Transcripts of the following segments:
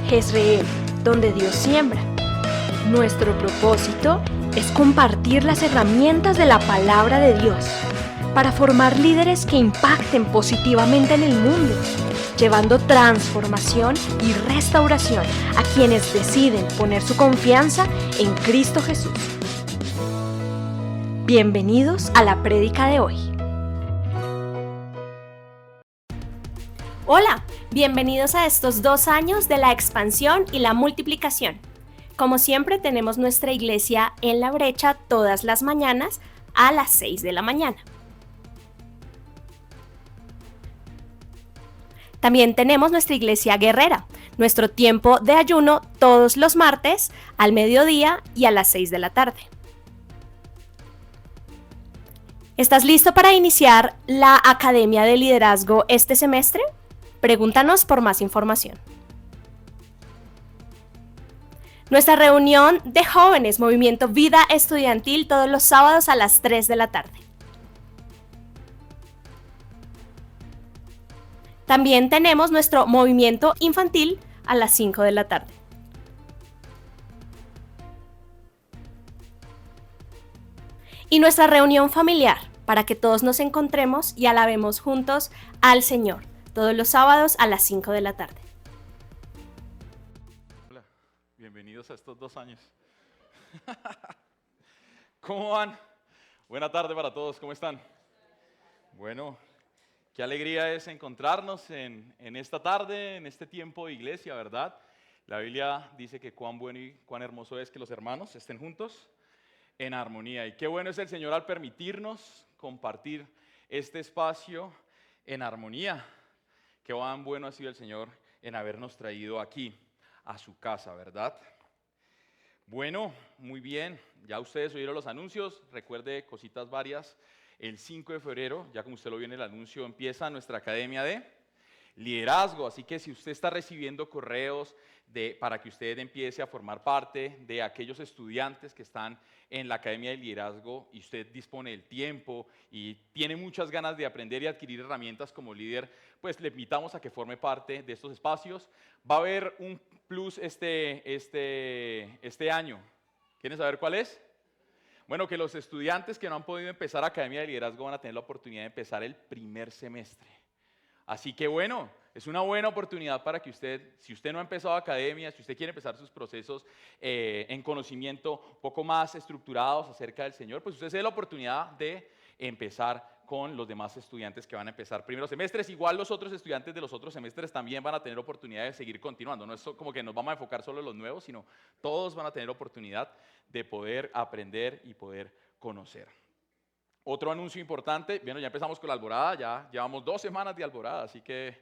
Jezreel, donde Dios siembra. Nuestro propósito es compartir las herramientas de la palabra de Dios para formar líderes que impacten positivamente en el mundo, llevando transformación y restauración a quienes deciden poner su confianza en Cristo Jesús. Bienvenidos a la prédica de hoy. Hola, bienvenidos a estos 2 años de la expansión y la multiplicación. Como siempre, tenemos nuestra iglesia en La Brecha todas las mañanas a las 6 de la mañana. También tenemos nuestra iglesia guerrera, nuestro tiempo de ayuno todos los martes al mediodía y a las 6 de la tarde. ¿Estás listo para iniciar la Academia de Liderazgo este semestre? Pregúntanos por más información. Nuestra reunión de jóvenes, Movimiento Vida Estudiantil, todos los sábados a las 3 de la tarde. También tenemos nuestro movimiento infantil a las 5 de la tarde. Y nuestra reunión familiar, para que todos nos encontremos y alabemos juntos al Señor, todos los sábados a las 5 de la tarde. Hola, bienvenidos a estos 2 años. ¿Cómo van? Buena tarde para todos, ¿cómo están? Bueno, qué alegría es encontrarnos en esta tarde, en este tiempo de iglesia, ¿verdad? La Biblia dice que cuán bueno y cuán hermoso es que los hermanos estén juntos en armonía. Y qué bueno es el Señor al permitirnos compartir este espacio en armonía. Qué bueno ha sido el Señor en habernos traído aquí a su casa, ¿verdad? Bueno, muy bien. Ya ustedes oyeron los anuncios. Recuerde cositas varias. El 5 de febrero, ya como usted lo vio en el anuncio, empieza nuestra Academia de Liderazgo. Así que si usted está recibiendo correos para que usted empiece a formar parte de aquellos estudiantes que están en la Academia de Liderazgo y usted dispone del tiempo y tiene muchas ganas de aprender y adquirir herramientas como líder, pues le invitamos a que forme parte de estos espacios. Va a haber un plus este año. ¿Quieren saber cuál es? Bueno, que los estudiantes que no han podido empezar Academia de Liderazgo van a tener la oportunidad de empezar el primer semestre. Así que bueno, es una buena oportunidad para que usted, si usted no ha empezado academia, si usted quiere empezar sus procesos en conocimiento un poco más estructurados acerca del Señor, pues usted se dé la oportunidad de empezar con los demás estudiantes que van a empezar primeros semestres. Igual los otros estudiantes de los otros semestres también van a tener oportunidad de seguir continuando. No es como que nos vamos a enfocar solo en los nuevos, sino todos van a tener oportunidad de poder aprender y poder conocer. Otro anuncio importante, bueno, ya empezamos con la alborada, ya llevamos 2 semanas de alborada, así que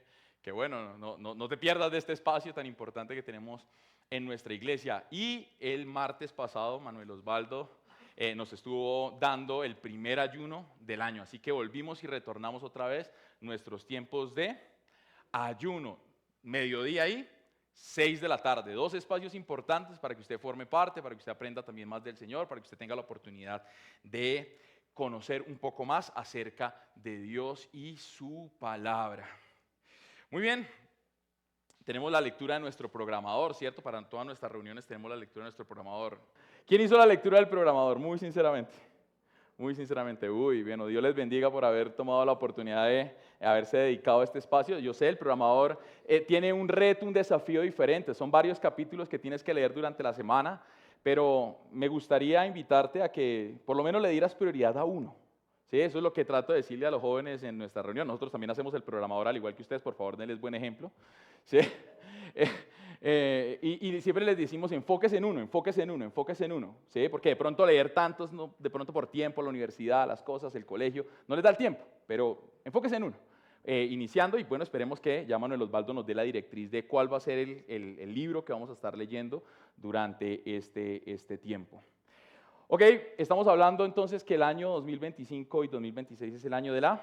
bueno, no te pierdas de este espacio tan importante que tenemos en nuestra iglesia. Y el martes pasado, Manuel Osvaldo nos estuvo dando el primer ayuno del año, así que volvimos y retornamos otra vez nuestros tiempos de ayuno, mediodía ahí, 6 de la tarde, 2 espacios importantes para que usted forme parte, para que usted aprenda también más del Señor, para que usted tenga la oportunidad de conocer un poco más acerca de Dios y su palabra. Muy bien, tenemos la lectura de nuestro programador, ¿cierto? Para todas nuestras reuniones tenemos la lectura de nuestro programador. ¿Quién hizo la lectura del programador? Muy sinceramente. Bueno, Dios les bendiga por haber tomado la oportunidad de haberse dedicado a este espacio. Yo sé, el programador tiene un reto, un desafío diferente. Son varios capítulos que tienes que leer durante la semana, pero me gustaría invitarte a que por lo menos le dieras prioridad a uno. ¿Sí? Eso es lo que trato de decirle a los jóvenes en nuestra reunión. Nosotros también hacemos el programador al igual que ustedes, por favor, denles buen ejemplo. ¿Sí? Y siempre les decimos enfóquese en uno, ¿sí? Porque de pronto leer tantos, no, de pronto por tiempo, la universidad, las cosas, el colegio, no les da el tiempo, pero enfóquese en uno. Iniciando, y bueno, esperemos que ya Manuel Osvaldo nos dé la directriz de cuál va a ser el libro que vamos a estar leyendo durante este tiempo. Ok, estamos hablando entonces que el año 2025 y 2026 es el año de la...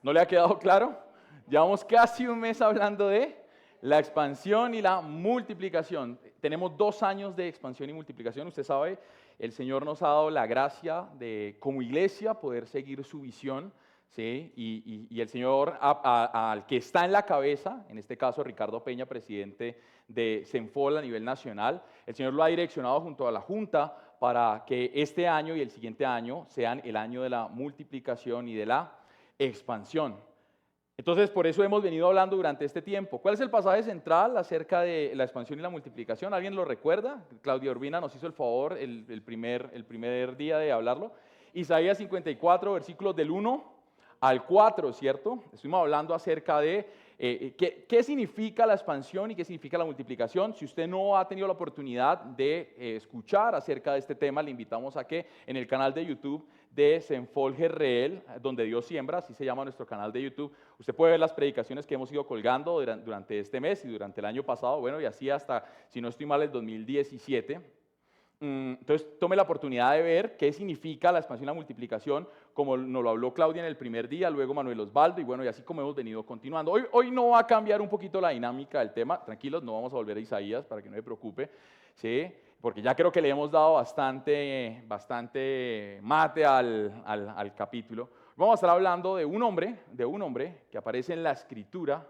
¿No le ha quedado claro? Llevamos casi un mes hablando de la expansión y la multiplicación. Tenemos 2 años de expansión y multiplicación. Usted sabe, el Señor nos ha dado la gracia de, como iglesia, poder seguir su visión, ¿sí? Y el Señor, al que está en la cabeza, en este caso Ricardo Peña, presidente de Senfol a nivel nacional, el Señor lo ha direccionado junto a la Junta para que este año y el siguiente año sean el año de la multiplicación y de la expansión. Entonces, por eso hemos venido hablando durante este tiempo. ¿Cuál es el pasaje central acerca de la expansión y la multiplicación? ¿Alguien lo recuerda? Claudia Urbina nos hizo el favor el primer día de hablarlo. Isaías 54, versículos del 1 al 4, ¿cierto? Estuvimos hablando acerca de qué significa la expansión y qué significa la multiplicación. Si usted no ha tenido la oportunidad de escuchar acerca de este tema, le invitamos a que en el canal de YouTube de Senfol GRL, donde Dios siembra, así se llama nuestro canal de YouTube, usted puede ver las predicaciones que hemos ido colgando durante este mes y durante el año pasado, bueno, y así hasta, si no estoy mal, el 2017. Entonces, tome la oportunidad de ver qué significa la expansión y la multiplicación, como nos lo habló Claudia en el primer día, luego Manuel Osvaldo, y bueno, y así como hemos venido continuando. Hoy no va a cambiar un poquito la dinámica del tema, tranquilos, no vamos a volver a Isaías para que no se preocupe, ¿sí? Porque ya creo que le hemos dado bastante mate al capítulo. Vamos a estar hablando de un hombre que aparece en la Escritura,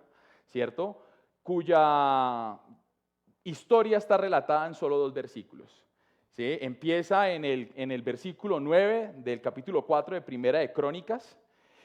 ¿cierto? Cuya historia está relatada en solo 2 versículos. ¿Sí? Empieza en el versículo 9 del capítulo 4 de Primera de Crónicas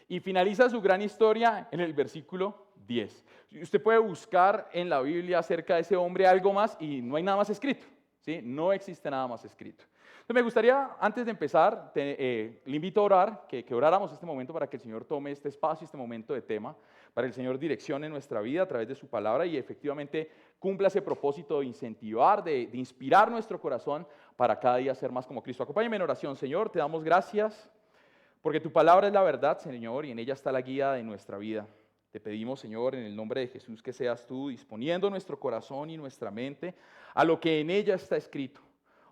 y finaliza su gran historia en el versículo 10. Usted puede buscar en la Biblia acerca de ese hombre algo más y no hay nada más escrito, ¿sí? No existe nada más escrito. Entonces me gustaría, antes de empezar, le invito a orar, que oráramos este momento para que el Señor tome este espacio, este momento de tema, para que el Señor direccione nuestra vida a través de su palabra y efectivamente cumpla ese propósito de incentivar, de inspirar nuestro corazón para cada día ser más como Cristo. Acompáñame en oración. Señor, te damos gracias porque tu palabra es la verdad, Señor, y en ella está la guía de nuestra vida. Te pedimos, Señor, en el nombre de Jesús, que seas tú disponiendo nuestro corazón y nuestra mente a lo que en ella está escrito.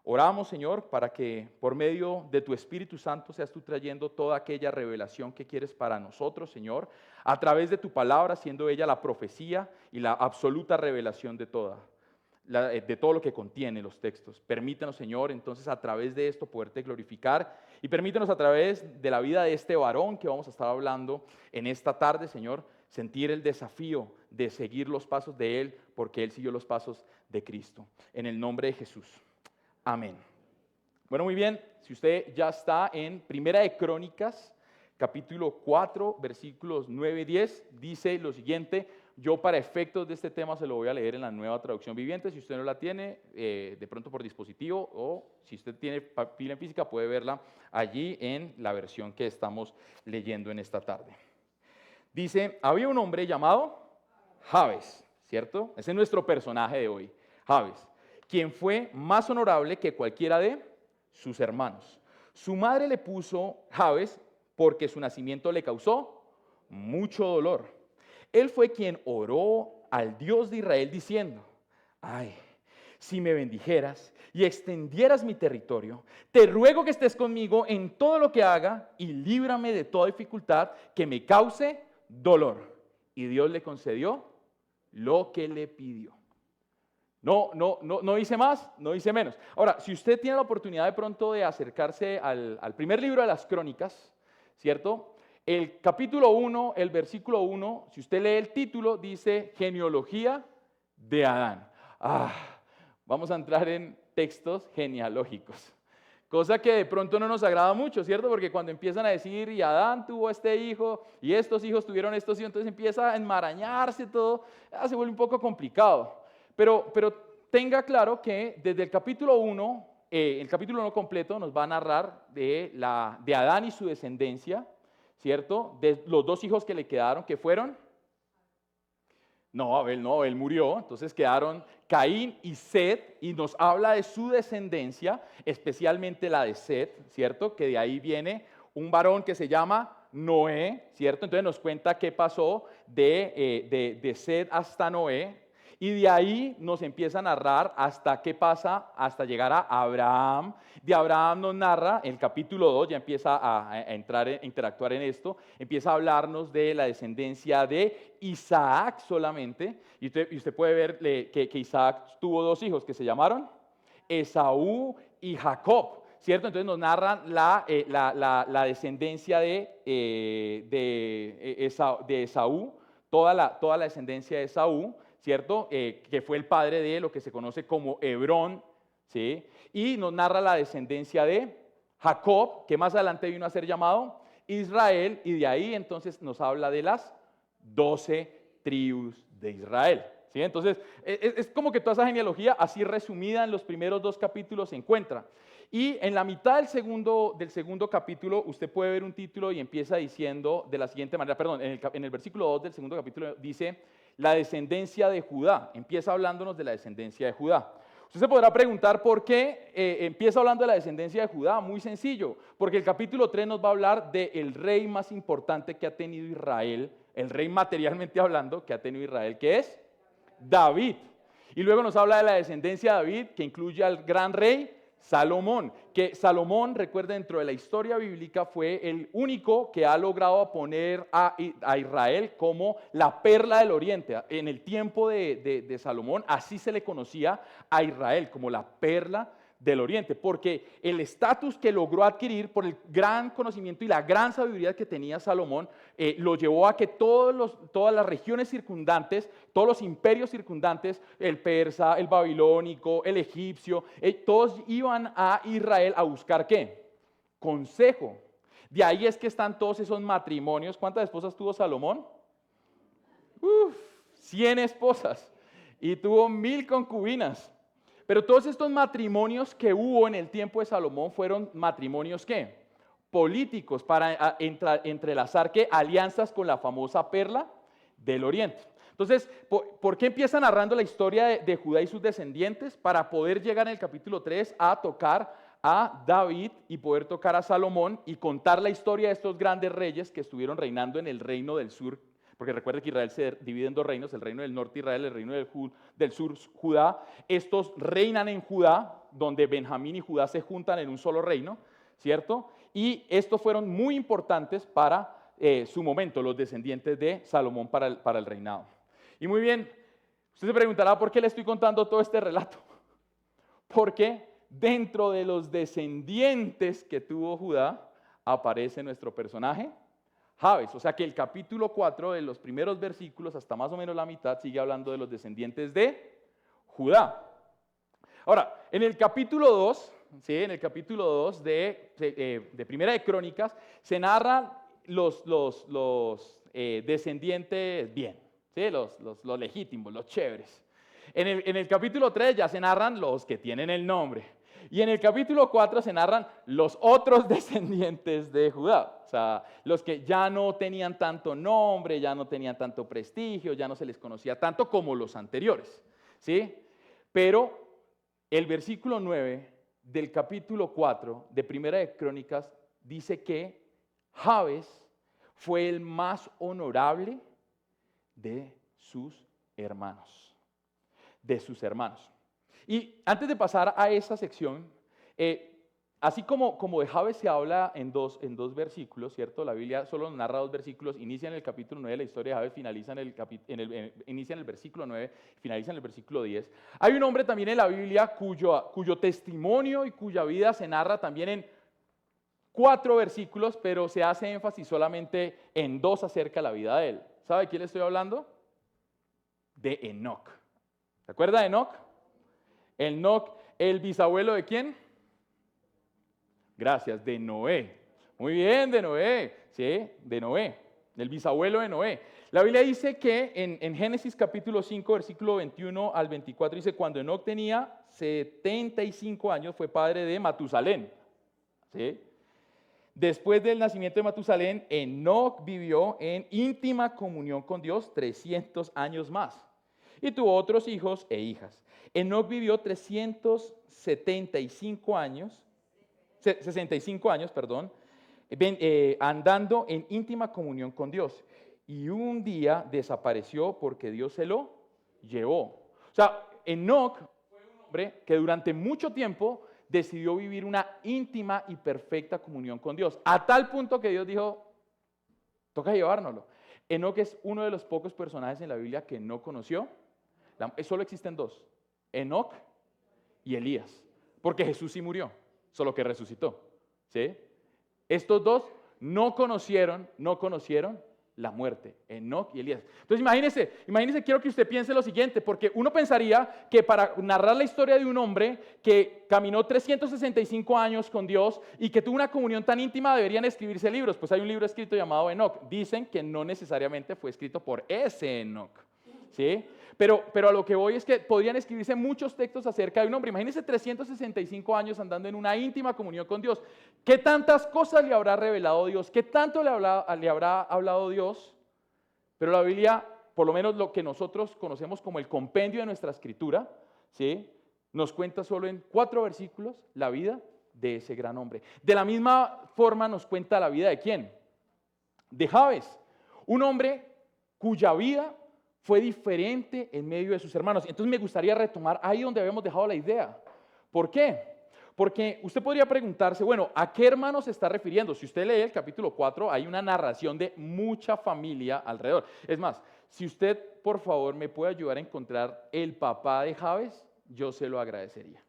Oramos, Señor, para que por medio de tu Espíritu Santo seas tú trayendo toda aquella revelación que quieres para nosotros, Señor, a través de tu palabra, siendo ella la profecía y la absoluta revelación de todo lo que contiene los textos. Permítanos, Señor, entonces a través de esto poderte glorificar y permítanos a través de la vida de este varón que vamos a estar hablando en esta tarde, Señor, sentir el desafío de seguir los pasos de Él porque Él siguió los pasos de Cristo. En el nombre de Jesús. Amén. Bueno, muy bien, si usted ya está en Primera de Crónicas, capítulo 4, versículos 9 y 10, dice lo siguiente. Yo para efectos de este tema se lo voy a leer en la Nueva Traducción Viviente. Si usted no la tiene, de pronto por dispositivo, o si usted tiene Biblia en física, puede verla allí en la versión que estamos leyendo en esta tarde. Dice, había un hombre llamado Jabes, ¿cierto? Ese es nuestro personaje de hoy, Jabes, quien fue más honorable que cualquiera de sus hermanos. Su madre le puso Jabes porque su nacimiento le causó mucho dolor. Él fue quien oró al Dios de Israel diciendo, ay, si me bendijeras y extendieras mi territorio, te ruego que estés conmigo en todo lo que haga y líbrame de toda dificultad que me cause dolor. Y Dios le concedió lo que le pidió. No dice más, no dice menos. Ahora, si usted tiene la oportunidad de pronto de acercarse al primer libro de las Crónicas, ¿cierto? El capítulo 1, el versículo 1, si usted lee el título, dice genealogía de Adán. Vamos a entrar en textos genealógicos. Cosa que de pronto no nos agrada mucho, ¿cierto? Porque cuando empiezan a decir, y Adán tuvo este hijo, y estos hijos tuvieron estos hijos, entonces empieza a enmarañarse todo, se vuelve un poco complicado. Pero tenga claro que desde el capítulo 1, el capítulo 1 completo nos va a narrar de Adán y su descendencia, ¿cierto? De los 2 hijos que le quedaron, que fueron... Abel murió, entonces quedaron Caín y Set, y nos habla de su descendencia, especialmente la de Set, ¿cierto? Que de ahí viene un varón que se llama Noé, ¿cierto? Entonces nos cuenta qué pasó de Set hasta Noé, y de ahí nos empieza a narrar hasta qué pasa, hasta llegar a Abraham. De Abraham nos narra, en el capítulo 2 ya empieza a interactuar en esto, empieza a hablarnos de la descendencia de Isaac solamente, y usted puede ver que Isaac tuvo 2 hijos que se llamaron Esaú y Jacob, ¿cierto? Entonces nos narran la descendencia de Esaú, toda la descendencia de Esaú, ¿cierto? Que fue el padre de lo que se conoce como Hebrón, ¿sí? Y nos narra la descendencia de Jacob, que más adelante vino a ser llamado Israel, y de ahí entonces nos habla de las 12 tribus de Israel. ¿Sí? Entonces, es como que toda esa genealogía, así resumida en los primeros 2 capítulos, se encuentra. Y en la mitad del segundo capítulo, usted puede ver un título y empieza diciendo de la siguiente manera, perdón, en el versículo 2 del segundo capítulo dice, la descendencia de Judá. Empieza hablándonos de la descendencia de Judá. Usted se podrá preguntar por qué empieza hablando de la descendencia de Judá. Muy sencillo, porque el capítulo 3 nos va a hablar del rey más importante que ha tenido Israel, el rey materialmente hablando que ha tenido Israel, que es David. Y luego nos habla de la descendencia de David, que incluye al gran rey Salomón, que Salomón, recuerda, dentro de la historia bíblica fue el único que ha logrado poner a Israel como la perla del oriente. En el tiempo de Salomón, así se le conocía a Israel, como la perla del oriente, porque el estatus que logró adquirir por el gran conocimiento y la gran sabiduría que tenía Salomón, lo llevó a que todas las regiones circundantes, todos los imperios circundantes, el persa, el babilónico, el egipcio, todos iban a Israel a buscar ¿qué? Consejo. De ahí es que están todos esos matrimonios. ¿Cuántas esposas tuvo Salomón? 100 esposas y tuvo 1000 concubinas. Pero todos estos matrimonios que hubo en el tiempo de Salomón fueron matrimonios ¿qué? Políticos para entrelazar ¿qué? Alianzas con la famosa perla del oriente. Entonces, ¿por qué empieza narrando la historia de Judá y sus descendientes? Para poder llegar en el capítulo 3 a tocar a David y poder tocar a Salomón y contar la historia de estos grandes reyes que estuvieron reinando en el reino del sur. Porque recuerde que Israel se divide en 2 reinos, el reino del norte Israel, el reino del sur Judá. Estos reinan en Judá, donde Benjamín y Judá se juntan en un solo reino, ¿cierto? Y estos fueron muy importantes para su momento, los descendientes de Salomón para el reinado. Y muy bien, usted se preguntará por qué le estoy contando todo este relato. Porque dentro de los descendientes que tuvo Judá aparece nuestro personaje, Jabes, o sea que el capítulo 4 de los primeros versículos hasta más o menos la mitad sigue hablando de los descendientes de Judá. Ahora, en el capítulo 2, ¿sí? En el capítulo 2 de Primera de Crónicas se narran los descendientes bien, ¿sí? Los legítimos, los chéveres. En el capítulo 3 ya se narran los que tienen el nombre. Y en el capítulo 4 se narran los otros descendientes de Judá, o sea, los que ya no tenían tanto nombre, ya no tenían tanto prestigio, ya no se les conocía tanto como los anteriores, ¿sí? Pero el versículo 9 del capítulo 4 de Primera de Crónicas dice que Jabes fue el más honorable de sus hermanos, Y antes de pasar a esa sección, así como de Jabes se habla en dos versículos, ¿cierto? La Biblia solo narra 2 versículos, inicia en el capítulo 9, la historia de Jabes inicia en el versículo 9, finaliza en el versículo 10. Hay un hombre también en la Biblia cuyo testimonio y cuya vida se narra también en 4 versículos, pero se hace énfasis solamente en 2 acerca de la vida de él. ¿Sabe de quién le estoy hablando? De Enoc. ¿Se acuerda de Enoc? Enoc, ¿el bisabuelo de quién? Gracias, de Noé. Muy bien, de Noé, ¿sí? De Noé, el bisabuelo de Noé. La Biblia dice que en Génesis capítulo 5, versículo 21 al 24, dice, cuando Enoc tenía 75 años, fue padre de Matusalén, ¿sí? Después del nacimiento de Matusalén, Enoc vivió en íntima comunión con Dios 300 años más y tuvo otros hijos e hijas. Enoc vivió 65 años, andando en íntima comunión con Dios. Y un día desapareció porque Dios se lo llevó. O sea, Enoc fue un hombre que durante mucho tiempo decidió vivir una íntima y perfecta comunión con Dios. A tal punto que Dios dijo, toca llevárnoslo. Enoc es uno de los pocos personajes en la Biblia que no conoció. Solo existen 2. Enoc y Elías, porque Jesús sí murió, solo que resucitó. ¿Sí? Estos dos no conocieron la muerte, Enoc y Elías. Entonces imagínense, quiero que usted piense lo siguiente, porque uno pensaría que para narrar la historia de un hombre que caminó 365 años con Dios y que tuvo una comunión tan íntima deberían escribirse libros. Pues hay un libro escrito llamado Enoc. Dicen que no necesariamente fue escrito por ese Enoc, ¿sí? Pero a lo que voy es que podrían escribirse muchos textos acerca de un hombre. Imagínense 365 años andando en una íntima comunión con Dios. ¿Qué tantas cosas le habrá revelado Dios? ¿Qué tanto le habrá hablado Dios? Pero la Biblia, por lo menos lo que nosotros conocemos como el compendio de nuestra escritura, ¿sí?, nos cuenta solo en 4 versículos la vida de ese gran hombre. De la misma forma nos cuenta la vida de ¿quién? De Jabes, un hombre cuya vida fue diferente en medio de sus hermanos. Entonces me gustaría retomar ahí donde habíamos dejado la idea. ¿Por qué? Porque usted podría preguntarse, bueno, ¿a qué hermanos se está refiriendo? Si usted lee el capítulo 4, hay una narración de mucha familia alrededor. Es más, si usted, por favor, me puede ayudar a encontrar el papá de Jabes, yo se lo agradecería.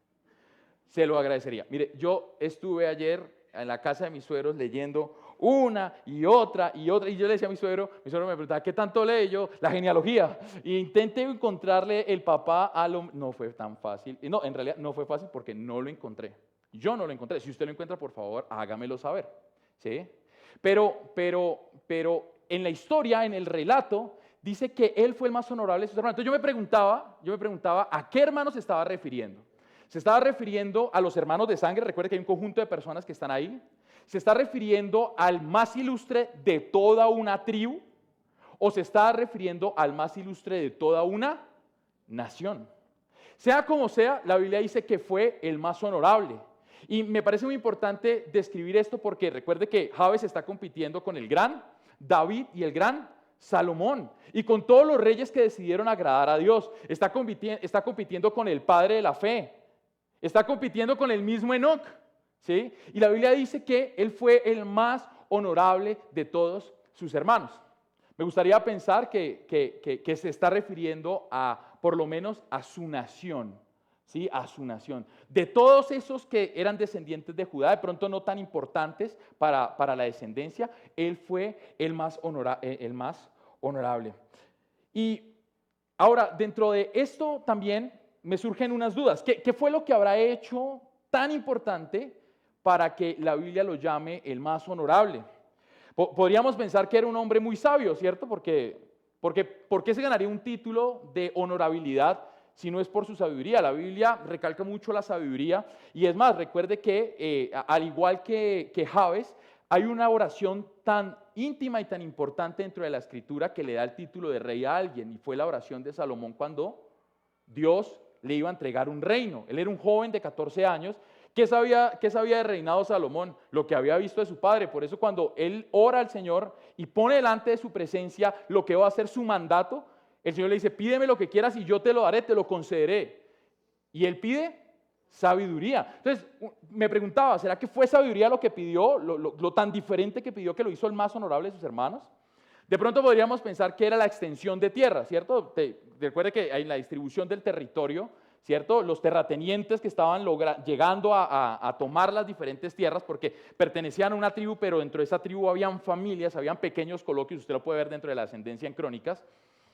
Se lo agradecería. Mire, yo estuve ayer en la casa de mis suegros leyendo una y otra, y yo le decía a mi suegro me preguntaba, ¿qué tanto lee yo? La genealogía. E intenté encontrarle el papá a lo... No fue tan fácil. No, en realidad no fue fácil porque no lo encontré. Yo no lo encontré. Si usted lo encuentra, por favor, hágamelo saber. ¿Sí? Pero en la historia, en el relato, dice que él fue el más honorable de sus hermanos. Entonces yo me preguntaba, ¿a qué hermanos se estaba refiriendo? ¿Se estaba refiriendo a los hermanos de sangre? Recuerde que hay un conjunto de personas que están ahí. ¿Se está refiriendo al más ilustre de toda una tribu? ¿O se está refiriendo al más ilustre de toda una nación? Sea como sea, la Biblia dice que fue el más honorable. Y me parece muy importante describir esto porque recuerde que Jabes está compitiendo con el gran David y el gran Salomón. Y con todos los reyes que decidieron agradar a Dios. Está compitiendo con el padre de la fe. Está compitiendo con el mismo Enoc. ¿Sí? Y la Biblia dice que él fue el más honorable de todos sus hermanos. Me gustaría pensar que se está refiriendo a, por lo menos, a su nación, ¿sí? A su nación. De todos esos que eran descendientes de Judá, de pronto no tan importantes para la descendencia, él fue el más honorable. Y ahora, dentro de esto también me surgen unas dudas. ¿Qué fue lo que habrá hecho tan importante para que la Biblia lo llame el más honorable? Podríamos pensar que era un hombre muy sabio, ¿cierto? ¿Por qué se ganaría un título de honorabilidad si no es por su sabiduría? La Biblia recalca mucho la sabiduría y es más, recuerde que al igual que Jabes, hay una oración tan íntima y tan importante dentro de la Escritura que le da el título de rey a alguien, y fue la oración de Salomón cuando Dios le iba a entregar un reino. Él era un joven de 14 años. ¿Qué sabía de reinado Salomón? Lo que había visto de su padre. Por eso cuando él ora al Señor y pone delante de su presencia lo que va a ser su mandato, el Señor le dice, pídeme lo que quieras y yo te lo daré, te lo concederé. Y él pide sabiduría. Entonces me preguntaba, ¿será que fue sabiduría lo que pidió, lo tan diferente que pidió que lo hizo el más honorable de sus hermanos? De pronto podríamos pensar que era la extensión de tierra, ¿cierto? Recuerde que hay la distribución del territorio, ¿cierto? Los terratenientes que estaban llegando a tomar las diferentes tierras porque pertenecían a una tribu, pero dentro de esa tribu habían familias, habían pequeños coloquios, usted lo puede ver dentro de la ascendencia en Crónicas.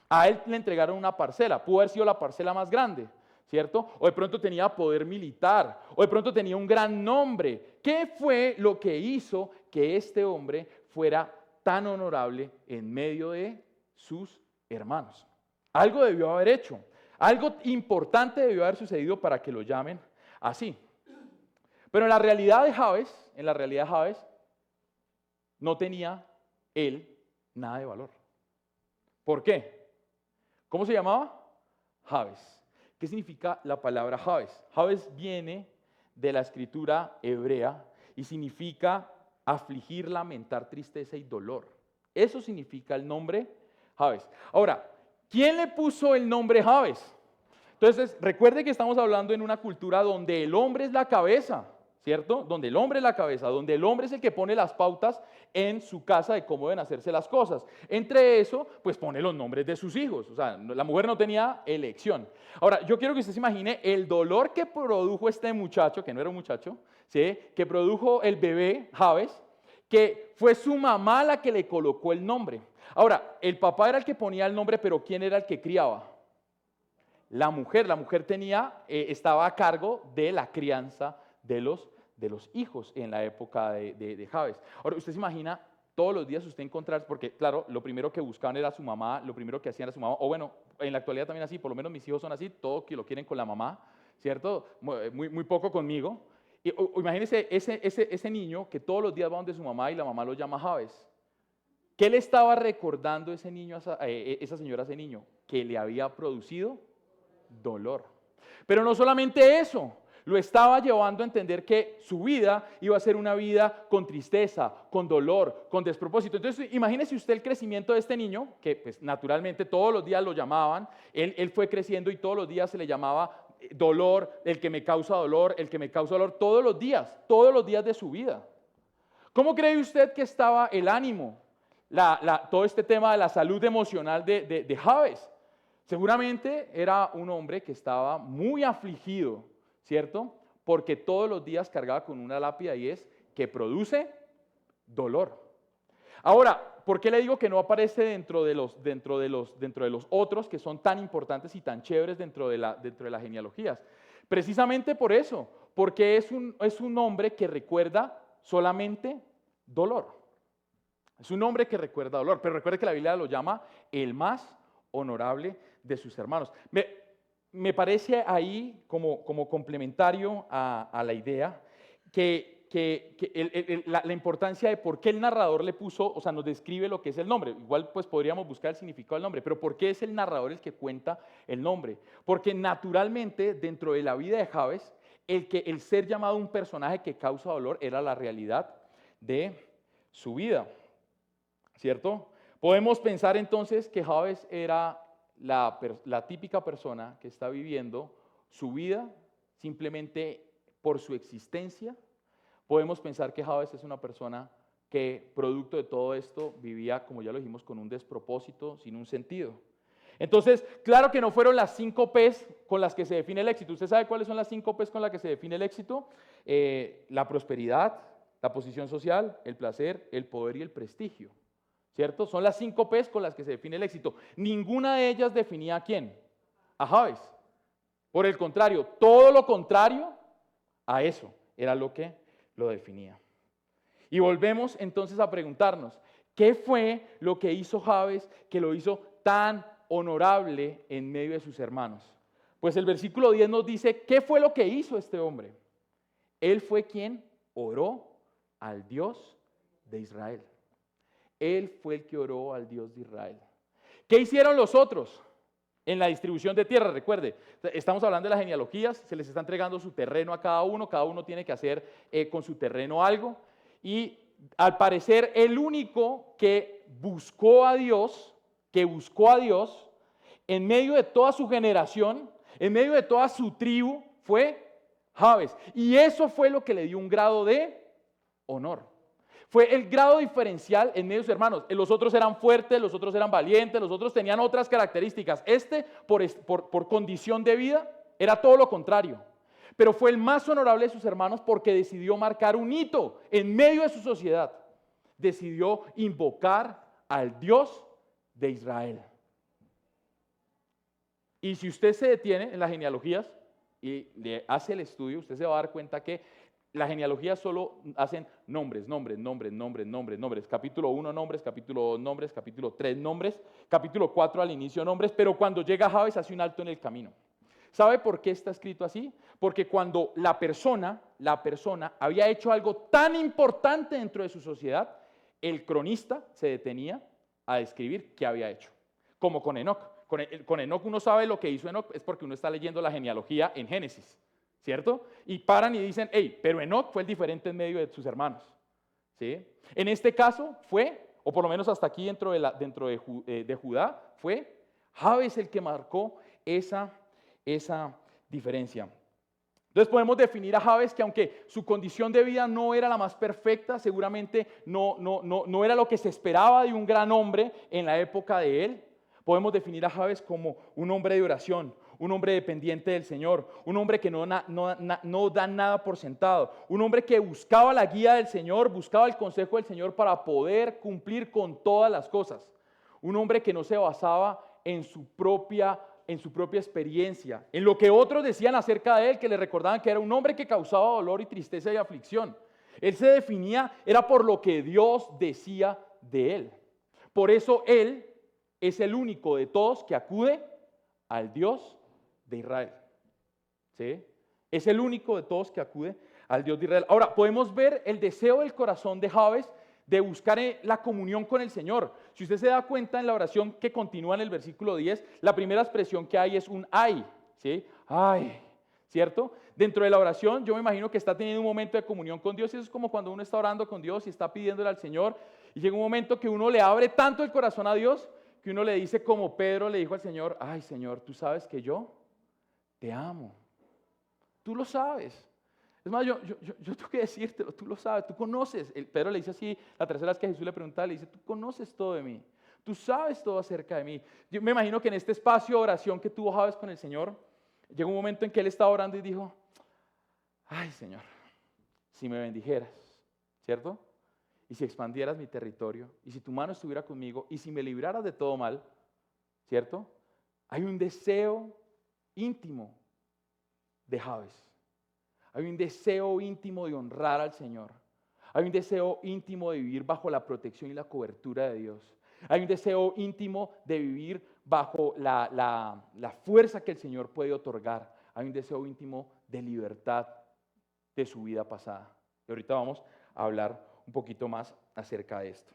A él le entregaron una parcela, pudo haber sido la parcela más grande, ¿cierto? O de pronto tenía poder militar, o de pronto tenía un gran nombre. ¿Qué fue lo que hizo que este hombre fuera tan honorable en medio de sus hermanos? Algo debió haber hecho. Algo importante debió haber sucedido para que lo llamen así. Pero en la realidad de Jabes, no tenía él nada de valor. ¿Por qué? ¿Cómo se llamaba? Jabes. ¿Qué significa la palabra Jabes? Jabes viene de la escritura hebrea y significa afligir, lamentar, tristeza y dolor. Eso significa el nombre Jabes. Ahora, ¿quién le puso el nombre Jabes? Entonces, recuerde que estamos hablando en una cultura donde el hombre es la cabeza, ¿cierto? Donde el hombre es la cabeza, donde el hombre es el que pone las pautas en su casa de cómo deben hacerse las cosas. Entre eso, pues pone los nombres de sus hijos. O sea, la mujer no tenía elección. Ahora, yo quiero que usted se imagine el dolor que produjo este muchacho, que no era un muchacho, ¿sí? Que produjo el bebé, Jabes, que fue su mamá la que le colocó el nombre. Ahora, el papá era el que ponía el nombre, pero ¿quién era el que criaba? La mujer estaba a cargo de la crianza de los hijos en la época de Jabes. Ahora, usted se imagina todos los días usted encontrarse, porque claro, lo primero que buscaban era su mamá, lo primero que hacían era su mamá, o bueno, en la actualidad también así, por lo menos mis hijos son así, todo que lo quieren con la mamá, ¿cierto? Muy poco conmigo. Imagínese ese niño que todos los días va donde su mamá y la mamá lo llama Jabes. ¿Qué le estaba recordando esa señora a ese niño? Que le había producido dolor. Pero no solamente eso, lo estaba llevando a entender que su vida iba a ser una vida con tristeza, con dolor, con despropósito. Entonces, imagínese usted el crecimiento de este niño, que pues naturalmente todos los días lo llamaban, él fue creciendo y todos los días se le llamaba dolor, el que me causa dolor, el que me causa dolor, todos los días de su vida. ¿Cómo cree usted que estaba el ánimo, todo este tema de la salud emocional de Jabes? Seguramente era un hombre que estaba muy afligido, ¿cierto? Porque todos los días cargaba con una lápida y es que produce dolor. Ahora, ¿por qué le digo que no aparece dentro de los otros que son tan importantes y tan chéveres dentro de las genealogías? Precisamente por eso, porque es un hombre que recuerda solamente dolor. Es un hombre que recuerda dolor, pero recuerde que la Biblia lo llama el más honorable de sus hermanos. Me parece ahí como complementario a la idea la importancia de por qué el narrador le puso, o sea, nos describe lo que es el nombre. Igual pues podríamos buscar el significado del nombre, pero ¿por qué es el narrador el que cuenta el nombre? Porque naturalmente dentro de la vida de Jabes, el ser llamado un personaje que causa dolor era la realidad de su vida, ¿cierto? Podemos pensar entonces que Jabes era la típica persona que está viviendo su vida simplemente por su existencia. Podemos pensar que Jabes es una persona que, producto de todo esto, vivía, como ya lo dijimos, con un despropósito, sin un sentido. Entonces, claro que no fueron las 5 P's con las que se define el éxito. ¿Usted sabe cuáles son las 5 P's con las que se define el éxito? La prosperidad, la posición social, el placer, el poder y el prestigio. ¿Cierto? Son las 5 P's con las que se define el éxito. Ninguna de ellas definía a quién, a Jabes. Por el contrario, todo lo contrario a eso era lo que lo definía. Y volvemos entonces a preguntarnos, ¿qué fue lo que hizo Jabes que lo hizo tan honorable en medio de sus hermanos? Pues el versículo 10 nos dice, ¿qué fue lo que hizo este hombre? Él fue quien oró al Dios de Israel. Él fue el que oró al Dios de Israel. ¿Qué hicieron los otros en la distribución de tierra? Recuerde, estamos hablando de las genealogías, se les está entregando su terreno a cada uno tiene que hacer con su terreno algo, y al parecer el único que buscó a Dios, en medio de toda su generación, en medio de toda su tribu, fue Jabes. Y eso fue lo que le dio un grado de honor. Fue el grado diferencial en medio de sus hermanos. Los otros eran fuertes, los otros eran valientes, los otros tenían otras características. Por condición de vida, era todo lo contrario. Pero fue el más honorable de sus hermanos porque decidió marcar un hito en medio de su sociedad. Decidió invocar al Dios de Israel. Y si usted se detiene en las genealogías y le hace el estudio, usted se va a dar cuenta que las genealogías solo hacen nombres. Capítulo 1 nombres, capítulo 2 nombres, capítulo 3 nombres, capítulo 4 al inicio nombres, pero cuando llega Jabes hace un alto en el camino. ¿Sabe por qué está escrito así? Porque cuando la persona había hecho algo tan importante dentro de su sociedad, el cronista se detenía a describir qué había hecho. Como con Enoc. Con Enoc uno sabe lo que hizo Enoc, es porque uno está leyendo la genealogía en Génesis. ¿Cierto? Y paran y dicen, hey, pero Enoc fue el diferente en medio de sus hermanos. ¿Sí? En este caso fue, o por lo menos hasta aquí dentro de Judá, fue Jabes el que marcó esa diferencia. Entonces podemos definir a Jabes que aunque su condición de vida no era la más perfecta, seguramente no era lo que se esperaba de un gran hombre en la época de él, podemos definir a Jabes como un hombre de oración, un hombre dependiente del Señor, un hombre que no da nada por sentado, un hombre que buscaba la guía del Señor, buscaba el consejo del Señor para poder cumplir con todas las cosas, un hombre que no se basaba en su propia experiencia, en lo que otros decían acerca de él, que le recordaban que era un hombre que causaba dolor y tristeza y aflicción. Él se definía, era por lo que Dios decía de él. Por eso él es el único de todos que acude al Dios de Israel. ¿Sí? Es el único de todos que acude al Dios de Israel. Ahora, podemos ver el deseo del corazón de Jabes de buscar la comunión con el Señor. Si usted se da cuenta en la oración que continúa en el versículo 10, la primera expresión que hay es un ay, ¿sí? Ay, ¿cierto? Dentro de la oración yo me imagino que está teniendo un momento de comunión con Dios, y eso es como cuando uno está orando con Dios y está pidiéndole al Señor, y llega un momento que uno le abre tanto el corazón a Dios, que uno le dice como Pedro le dijo al Señor, ay Señor, tú sabes que yo te amo, tú lo sabes. Es más, yo tengo que decírtelo, tú lo sabes, tú conoces. Pedro le dice así, la tercera vez que Jesús le pregunta, le dice, tú conoces todo de mí, tú sabes todo acerca de mí. Yo me imagino que en este espacio de oración que tuvo Jabes con el Señor, llegó un momento en que él estaba orando y dijo, ay Señor, si me bendijeras, ¿cierto? Y si expandieras mi territorio, y si tu mano estuviera conmigo, y si me libraras de todo mal, ¿cierto? Hay un deseo íntimo de Jabes. Hay un deseo íntimo de honrar al Señor. Hay un deseo íntimo de vivir bajo la protección y la cobertura de Dios. Hay un deseo íntimo de vivir bajo la fuerza que el Señor puede otorgar. Hay un deseo íntimo de libertad de su vida pasada. Y ahorita vamos a hablar un poquito más acerca de esto.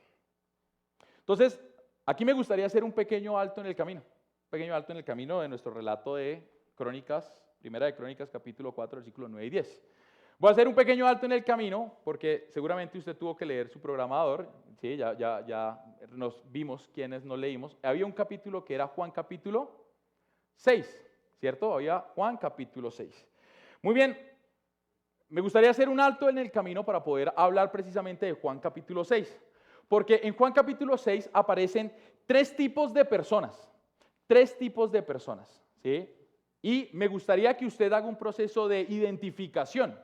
Entonces, aquí me gustaría hacer un pequeño alto en el camino. Un pequeño alto en el camino de nuestro relato de Crónicas, Primera de Crónicas, capítulo 4, versículos 9 y 10. Voy a hacer un pequeño alto en el camino, porque seguramente usted tuvo que leer su programador, ¿sí? Ya nos vimos quienes no leímos. Había un capítulo que era Juan capítulo 6, ¿cierto? Había Juan capítulo 6. Muy bien, me gustaría hacer un alto en el camino para poder hablar precisamente de Juan capítulo 6, porque en Juan capítulo 6 aparecen tres tipos de personas, ¿sí? Y me gustaría que usted haga un proceso de identificación.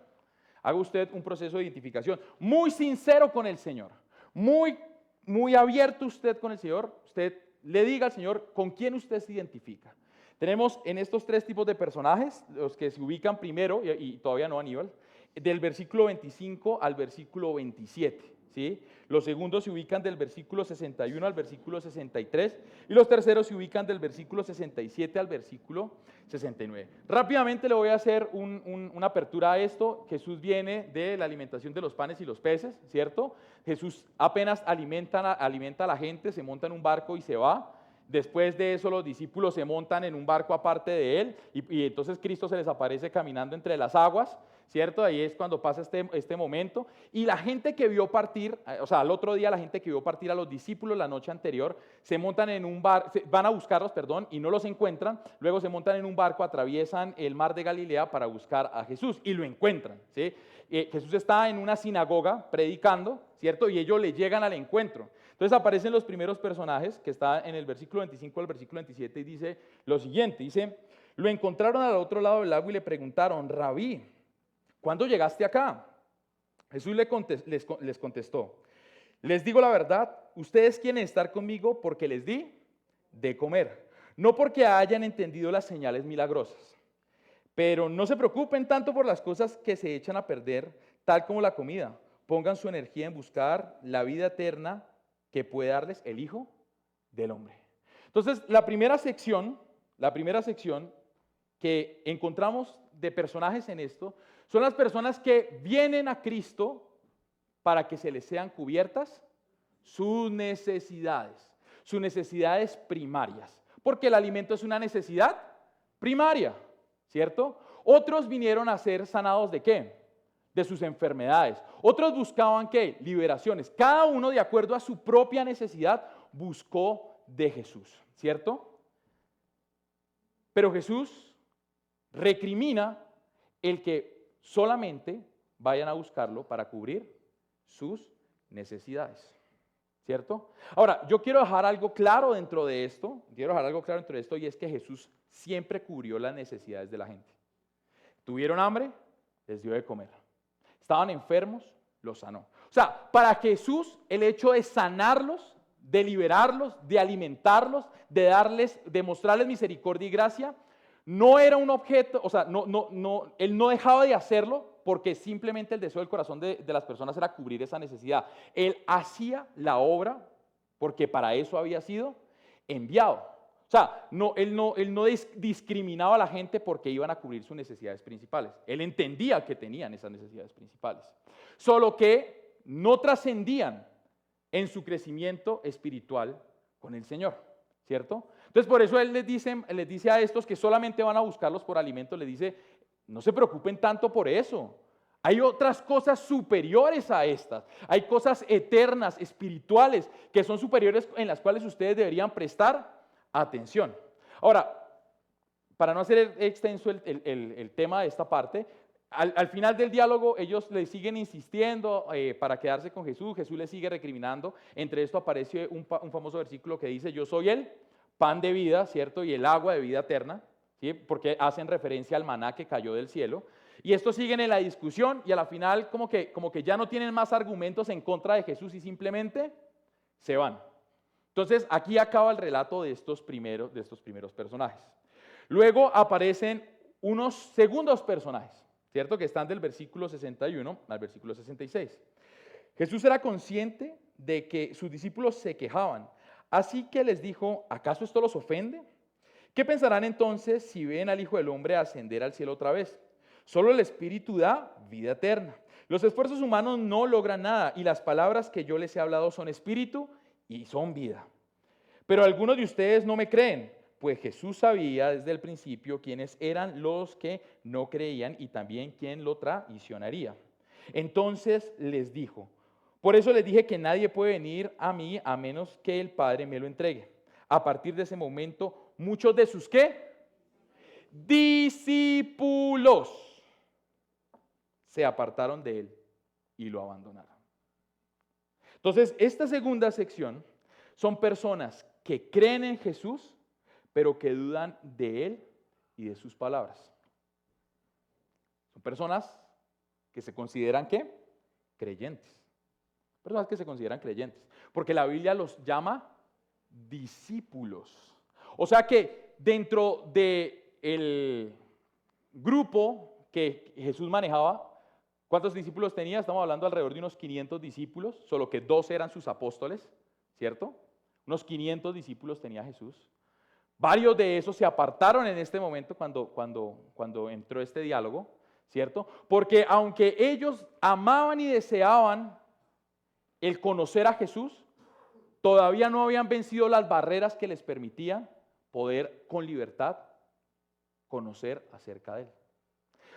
Haga usted un proceso de identificación muy sincero con el Señor. Muy abierto usted con el Señor. Usted le diga al Señor con quién usted se identifica. Tenemos en estos tres tipos de personajes, los que se ubican primero, y todavía no Aníbal, del versículo 25 al versículo 27. ¿Sí? Los segundos se ubican del versículo 61 al versículo 63 y los terceros se ubican del versículo 67 al versículo 69. Rápidamente le voy a hacer una apertura a esto. Jesús viene de la alimentación de los panes y los peces, ¿cierto? Jesús apenas alimenta a la gente, se monta en un barco y se va. Después de eso los discípulos se montan en un barco aparte de él y entonces Cristo se les aparece caminando entre las aguas, ¿cierto? Ahí es cuando pasa este momento. Y la gente que vio partir, o sea, al otro día la gente que vio partir a los discípulos la noche anterior, se montan en un barco, van a buscarlos, y no los encuentran. Luego se montan en un barco, atraviesan el mar de Galilea para buscar a Jesús y lo encuentran, ¿sí? Jesús está en una sinagoga predicando, ¿cierto? Y ellos le llegan al encuentro. Entonces aparecen los primeros personajes, que está en el versículo 25 al versículo 27, y dice lo siguiente, dice, lo encontraron al otro lado del lago y le preguntaron, Rabí, ¿cuándo llegaste acá? Jesús les contestó, les digo la verdad, ustedes quieren estar conmigo porque les di de comer, no porque hayan entendido las señales milagrosas. Pero no se preocupen tanto por las cosas que se echan a perder, tal como la comida. Pongan su energía en buscar la vida eterna que puede darles el Hijo del Hombre. Entonces, la primera sección que encontramos de personajes en esto son las personas que vienen a Cristo para que se les sean cubiertas sus necesidades primarias, porque el alimento es una necesidad primaria, ¿cierto? Otros vinieron a ser sanados ¿de qué? De sus enfermedades. Otros buscaban ¿qué? Liberaciones. Cada uno, de acuerdo a su propia necesidad, buscó de Jesús, ¿cierto? Pero Jesús recrimina el que solamente vayan a buscarlo para cubrir sus necesidades. ¿Cierto? Ahora, yo quiero dejar algo claro dentro de esto, y es que Jesús siempre cubrió las necesidades de la gente. Tuvieron hambre, les dio de comer. Estaban enfermos, los sanó. O sea, para Jesús el hecho de sanarlos, de liberarlos, de alimentarlos, de mostrarles misericordia y gracia, no era un objeto, o sea, él no dejaba de hacerlo porque simplemente el deseo del corazón de las personas era cubrir esa necesidad. Él hacía la obra porque para eso había sido enviado. O sea, él no discriminaba a la gente porque iban a cubrir sus necesidades principales. Él entendía que tenían esas necesidades principales. Solo que no trascendían en su crecimiento espiritual con el Señor, ¿cierto? Entonces, por eso Él les dice a estos que solamente van a buscarlos por alimento, les dice, no se preocupen tanto por eso. Hay otras cosas superiores a estas. Hay cosas eternas, espirituales, que son superiores en las cuales ustedes deberían prestar atención. Ahora, para no hacer extenso el tema de esta parte, al final del diálogo ellos le siguen insistiendo para quedarse con Jesús. Jesús les sigue recriminando. Entre esto aparece un famoso versículo que dice, yo soy el pan de vida, ¿cierto? Y el agua de vida eterna, ¿sí? Porque hacen referencia al maná que cayó del cielo. Y estos siguen en la discusión y a la final como que ya no tienen más argumentos en contra de Jesús y simplemente se van. Entonces aquí acaba el relato de estos primeros personajes. Luego aparecen unos segundos personajes, ¿cierto? Que están del versículo 61 al versículo 66. Jesús era consciente de que sus discípulos se quejaban, así que les dijo, ¿acaso esto los ofende? ¿Qué pensarán entonces si ven al Hijo del Hombre ascender al cielo otra vez? Solo el Espíritu da vida eterna. Los esfuerzos humanos no logran nada y las palabras que yo les he hablado son espíritu y son vida. Pero algunos de ustedes no me creen, pues Jesús sabía desde el principio quiénes eran los que no creían y también quién lo traicionaría. Entonces les dijo, por eso les dije que nadie puede venir a mí a menos que el Padre me lo entregue. A partir de ese momento, muchos de sus ¿qué? Discípulos se apartaron de él y lo abandonaron. Entonces, esta segunda sección son personas que creen en Jesús, pero que dudan de él y de sus palabras. Son personas que se consideran ¿qué? Creyentes. Personas que se consideran creyentes, porque la Biblia los llama discípulos. O sea que dentro del grupo que Jesús manejaba, ¿cuántos discípulos tenía? Estamos hablando alrededor de unos 500 discípulos, solo que 2 eran sus apóstoles, ¿cierto? Unos 500 discípulos tenía Jesús. Varios de esos se apartaron en este momento cuando entró este diálogo, ¿cierto? Porque aunque ellos amaban y deseaban el conocer a Jesús, todavía no habían vencido las barreras que les permitían poder con libertad conocer acerca de él.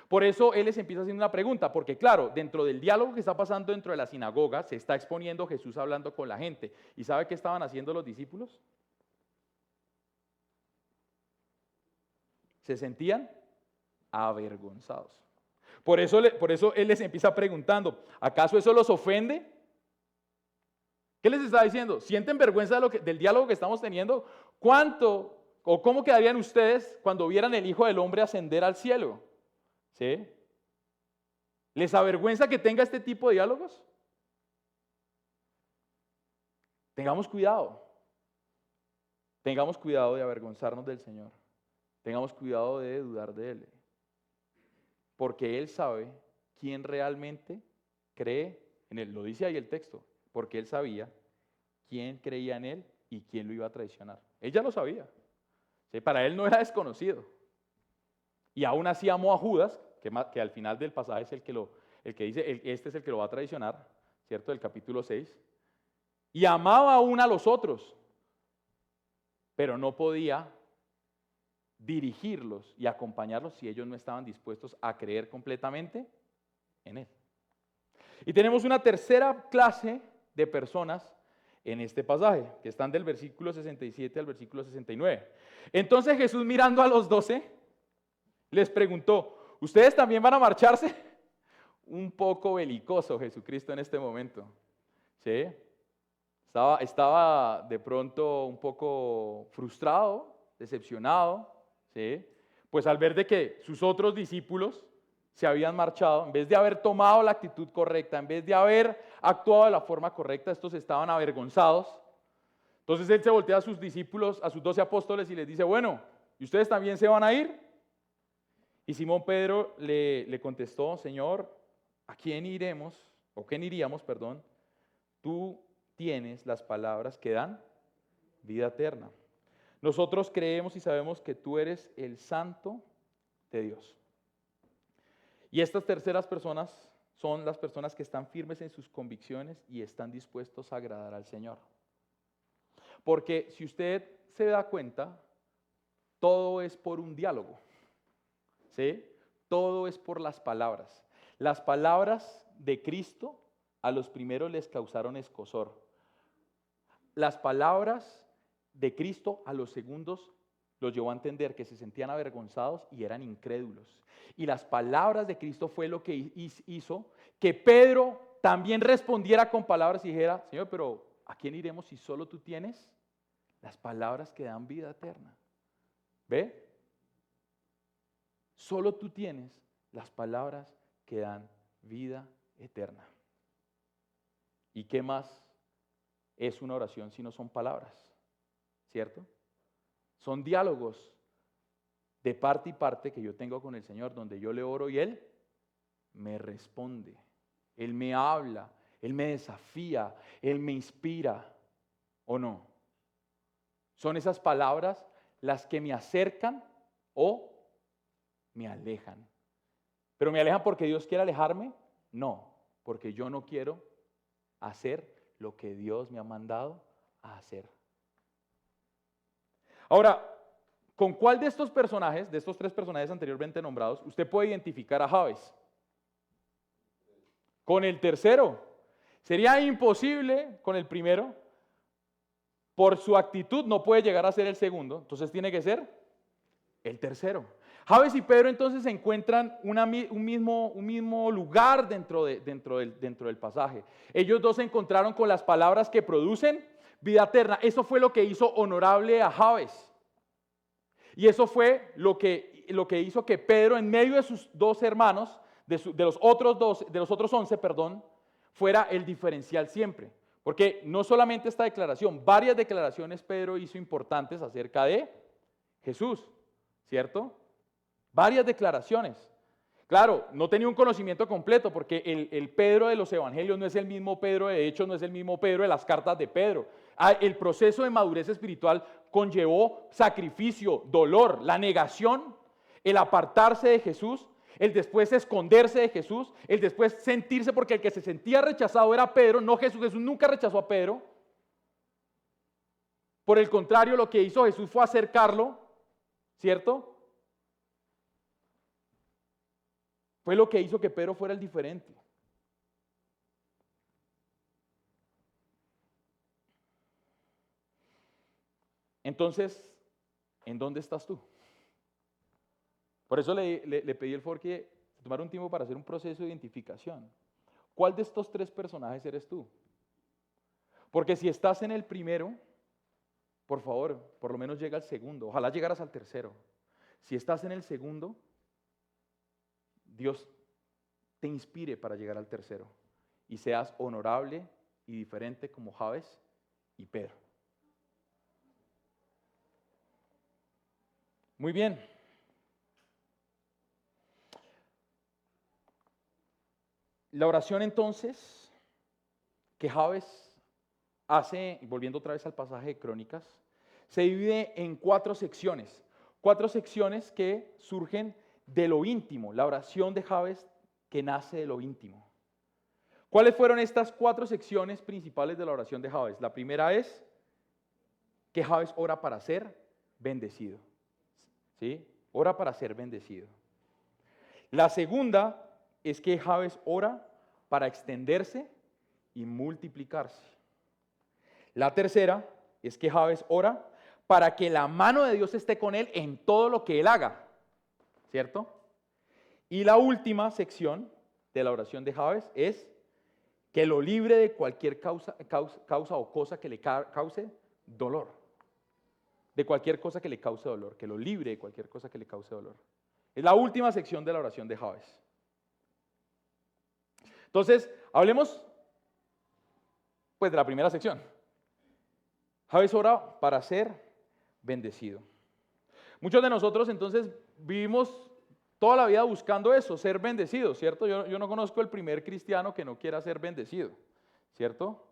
Por eso él les empieza haciendo una pregunta, porque claro, dentro del diálogo que está pasando dentro de la sinagoga, se está exponiendo Jesús hablando con la gente. ¿Y sabe qué estaban haciendo los discípulos? Se sentían avergonzados. Por eso él les empieza preguntando, ¿acaso eso los ofende? ¿Qué les está diciendo? ¿Sienten vergüenza del diálogo que estamos teniendo? ¿Cuánto o cómo quedarían ustedes cuando vieran el Hijo del Hombre ascender al cielo? ¿Sí? ¿Les avergüenza que tenga este tipo de diálogos? Tengamos cuidado. Tengamos cuidado de avergonzarnos del Señor. Tengamos cuidado de dudar de Él. Porque Él sabe quién realmente cree en Él. Lo dice ahí el texto. Porque Él sabía quién creía en Él y quién lo iba a traicionar. Él ya lo sabía. ¿Sí? Para Él no era desconocido. Y aún así amó a Judas, que al final del pasaje es el que dice, este es el que lo va a traicionar, ¿cierto? Del capítulo 6. Y amaba aún a los otros, pero no podía dirigirlos y acompañarlos si ellos no estaban dispuestos a creer completamente en Él. Y tenemos una tercera clase de personas en este pasaje, que están del versículo 67 al versículo 69. Entonces Jesús, mirando a los 12, les preguntó, ustedes también van a marcharse. Un poco belicoso Jesucristo en este momento. ¿Sí? Estaba de pronto un poco frustrado, decepcionado, ¿sí? Pues al ver de que sus otros discípulos se habían marchado, en vez de haber tomado la actitud correcta, en vez de haber actuado de la forma correcta, estos estaban avergonzados. Entonces él se voltea a sus discípulos, a sus 12 apóstoles y les dice, bueno, ¿y ustedes también se van a ir? Y Simón Pedro le contestó, Señor, ¿a quién iremos? ¿O quién iríamos, perdón? Tú tienes las palabras que dan vida eterna. Nosotros creemos y sabemos que tú eres el Santo de Dios. Y estas terceras personas son las personas que están firmes en sus convicciones y están dispuestos a agradar al Señor. Porque si usted se da cuenta, todo es por un diálogo, ¿sí? Todo es por las palabras. Las palabras de Cristo a los primeros les causaron escozor. Las palabras de Cristo a los segundos los llevó a entender que se sentían avergonzados y eran incrédulos. Y las palabras de Cristo fue lo que hizo que Pedro también respondiera con palabras y dijera, Señor, pero ¿a quién iremos si solo tú tienes las palabras que dan vida eterna? ¿Ve? Solo tú tienes las palabras que dan vida eterna. ¿Y qué más es una oración si no son palabras? ¿Cierto? Son diálogos de parte y parte que yo tengo con el Señor, donde yo le oro y Él me responde. Él me habla, Él me desafía, Él me inspira, ¿o no? Son esas palabras las que me acercan o me alejan. ¿Pero me alejan porque Dios quiere alejarme? No, porque yo no quiero hacer lo que Dios me ha mandado a hacer. Ahora, ¿con cuál de estos personajes, de estos tres personajes anteriormente nombrados, usted puede identificar a Jabes? Con el tercero. Sería imposible con el primero. Por su actitud no puede llegar a ser el segundo, entonces tiene que ser el tercero. Jabes y Pedro entonces se encuentran un mismo lugar dentro del pasaje. Ellos dos se encontraron con las palabras que producen vida eterna. Eso fue lo que hizo honorable a Jabes. Y eso fue lo que hizo que Pedro, en medio de sus dos hermanos, de los otros 11, fuera el diferencial siempre. Porque no solamente esta declaración, varias declaraciones Pedro hizo importantes acerca de Jesús, ¿cierto? Varias declaraciones. Claro, no tenía un conocimiento completo porque el Pedro de los evangelios no es el mismo Pedro de Hechos, no es el mismo Pedro de las cartas de Pedro. El proceso de madurez espiritual conllevó sacrificio, dolor, la negación, el apartarse de Jesús, el después esconderse de Jesús, el después sentirse, porque el que se sentía rechazado era Pedro, no Jesús. Jesús nunca rechazó a Pedro. Por el contrario, lo que hizo Jesús fue acercarlo, ¿cierto? Fue lo que hizo que Pedro fuera el diferente. Entonces, ¿en dónde estás tú? Por eso le pedí el favor que tomara un tiempo para hacer un proceso de identificación. ¿Cuál de estos tres personajes eres tú? Porque si estás en el primero, por favor, por lo menos llega al segundo. Ojalá llegaras al tercero. Si estás en el segundo, Dios te inspire para llegar al tercero y seas honorable y diferente como Jabes y Pedro. Muy bien. La oración entonces que Jabes hace, volviendo otra vez al pasaje de Crónicas, se divide en 4 secciones. 4 secciones que surgen de lo íntimo, la oración de Jabes que nace de lo íntimo. ¿Cuáles fueron estas 4 secciones principales de la oración de Jabes? La primera es que Jabes ora para ser bendecido. ¿Sí? Ora para ser bendecido. La segunda es que Jabes ora para extenderse y multiplicarse. La tercera es que Jabes ora para que la mano de Dios esté con él en todo lo que él haga, ¿cierto? Y la última sección de la oración de Jabes es que lo libre de cualquier causa o cosa que le cause dolor. De cualquier cosa que le cause dolor, que lo libre de cualquier cosa que le cause dolor. Es la última sección de la oración de Jabes. Entonces, hablemos pues de la primera sección. Jabes ora para ser bendecido. Muchos de nosotros entonces vivimos toda la vida buscando eso, ser bendecido, ¿cierto? Yo no conozco el primer cristiano que no quiera ser bendecido, ¿cierto?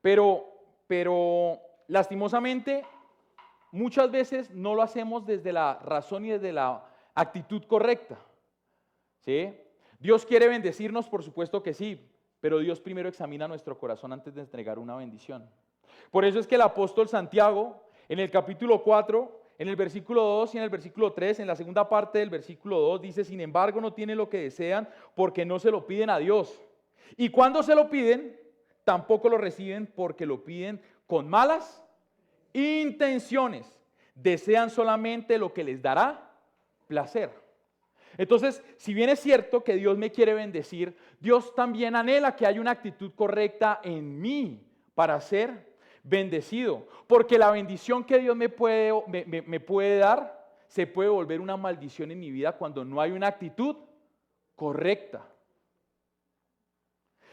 Pero lastimosamente muchas veces no lo hacemos desde la razón y desde la actitud correcta, ¿sí? Dios quiere bendecirnos, por supuesto que sí, pero Dios primero examina nuestro corazón antes de entregar una bendición. Por eso es que el apóstol Santiago, en el capítulo 4, en el versículo 2 y en el versículo 3, en la segunda parte del versículo 2, dice: sin embargo, no tienen lo que desean porque no se lo piden a Dios. Y cuando se lo piden, tampoco lo reciben porque lo piden con malas intenciones. Desean solamente lo que les dará placer. Entonces, si bien es cierto que Dios me quiere bendecir, Dios también anhela que haya una actitud correcta en mí para ser bendecido, porque la bendición que Dios me puede dar se puede volver una maldición en mi vida cuando no hay una actitud correcta.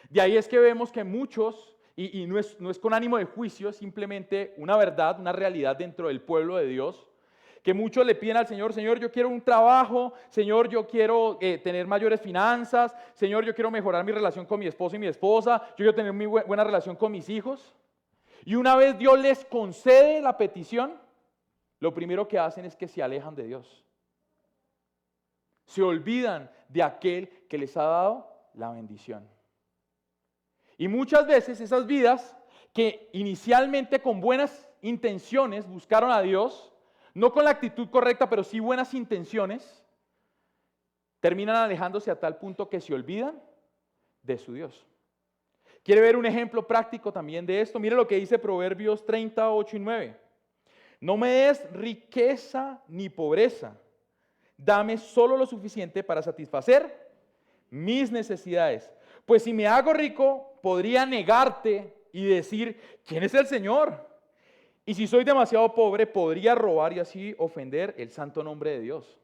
De ahí es que vemos que muchos, y no es con ánimo de juicio, es simplemente una verdad, una realidad dentro del pueblo de Dios, que muchos le piden al Señor: Señor, yo quiero un trabajo, Señor, yo quiero tener mayores finanzas, Señor, yo quiero mejorar mi relación con mi esposo y mi esposa, yo quiero tener muy buena relación con mis hijos. Y una vez Dios les concede la petición, lo primero que hacen es que se alejan de Dios. Se olvidan de aquel que les ha dado la bendición. Y muchas veces esas vidas que inicialmente con buenas intenciones buscaron a Dios, no con la actitud correcta, pero sí buenas intenciones, terminan alejándose a tal punto que se olvidan de su Dios. ¿Quiere ver un ejemplo práctico también de esto? Mire lo que dice Proverbios 38 y 9. No me des riqueza ni pobreza, dame solo lo suficiente para satisfacer mis necesidades. Pues si me hago rico, podría negarte y decir: ¿quién es el Señor? Y si soy demasiado pobre, podría robar y así ofender el santo nombre de Dios.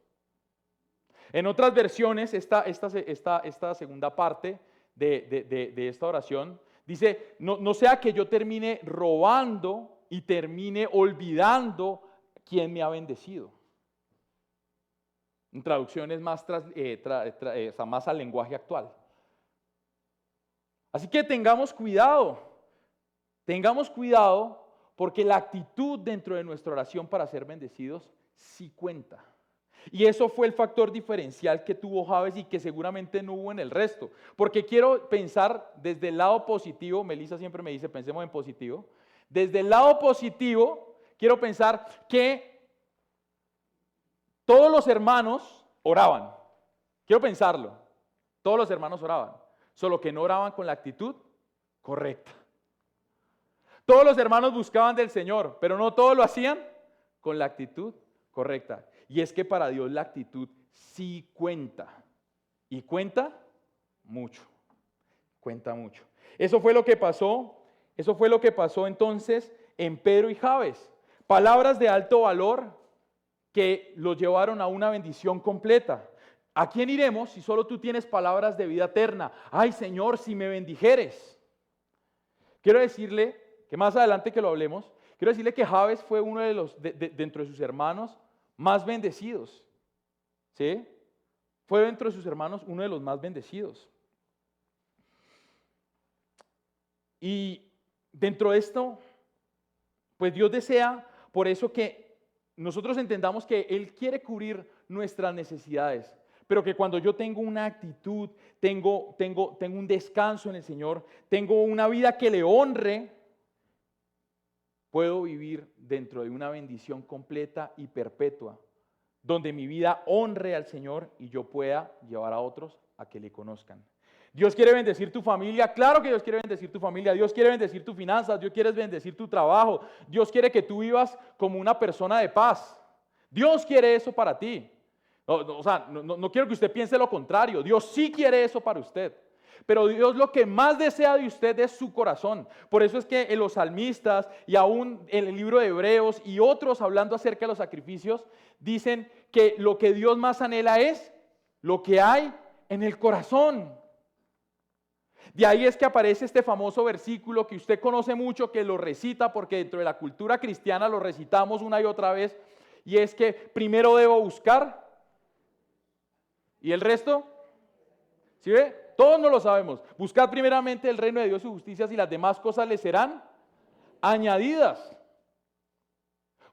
En otras versiones, esta segunda parte de esta oración dice: no sea que yo termine robando y termine olvidando quién me ha bendecido. En traducciones más al lenguaje actual. Así que tengamos cuidado porque la actitud dentro de nuestra oración para ser bendecidos sí cuenta. Y eso fue el factor diferencial que tuvo Jabes y que seguramente no hubo en el resto. Porque quiero pensar desde el lado positivo. Melissa siempre me dice: pensemos en positivo. Desde el lado positivo, quiero pensar que todos los hermanos oraban. Quiero pensarlo. Todos los hermanos oraban, solo que no oraban con la actitud correcta. Todos los hermanos buscaban del Señor, pero no todos lo hacían con la actitud correcta. Y es que para Dios la actitud sí cuenta. Y cuenta mucho. Cuenta mucho. Eso fue lo que pasó entonces en Pedro y Jabes. Palabras de alto valor que los llevaron a una bendición completa. ¿A quién iremos si solo tú tienes palabras de vida eterna? Ay, Señor, si me bendijeres. Quiero decirle que más adelante que lo hablemos, quiero decirle que Jabes fue uno de los, dentro de sus hermanos, más bendecidos. ¿Sí? Fue dentro de sus hermanos uno de los más bendecidos. Y dentro de esto, pues Dios desea, por eso que nosotros entendamos que Él quiere cubrir nuestras necesidades, pero que cuando yo tengo una actitud, tengo un descanso en el Señor, tengo una vida que le honre, puedo vivir dentro de una bendición completa y perpetua, donde mi vida honre al Señor y yo pueda llevar a otros a que le conozcan. Dios quiere bendecir tu familia, claro que Dios quiere bendecir tu familia, Dios quiere bendecir tus finanzas, Dios quiere bendecir tu trabajo, Dios quiere que tú vivas como una persona de paz. Dios quiere eso para ti, No quiero que usted piense lo contrario. Dios sí quiere eso para usted. Pero Dios lo que más desea de usted es su corazón. Por eso es que en los salmistas y aún en el libro de Hebreos y otros hablando acerca de los sacrificios, dicen que lo que Dios más anhela es lo que hay en el corazón. De ahí es que aparece este famoso versículo que usted conoce mucho, que lo recita porque dentro de la cultura cristiana lo recitamos una y otra vez, y es que primero debo buscar y el resto, ¿sí ve? Todos no lo sabemos. Buscad primeramente el reino de Dios y su justicia y las demás cosas le serán añadidas.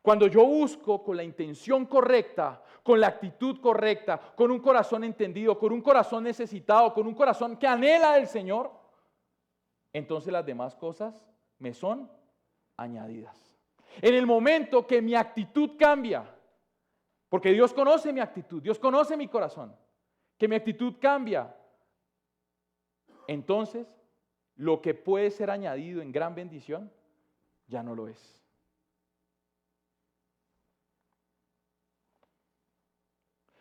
Cuando yo busco con la intención correcta, con la actitud correcta, con un corazón entendido, con un corazón necesitado, con un corazón que anhela del Señor, entonces las demás cosas me son añadidas. En el momento que mi actitud cambia, porque Dios conoce mi actitud, Dios conoce mi corazón, que mi actitud cambia, entonces lo que puede ser añadido en gran bendición ya no lo es.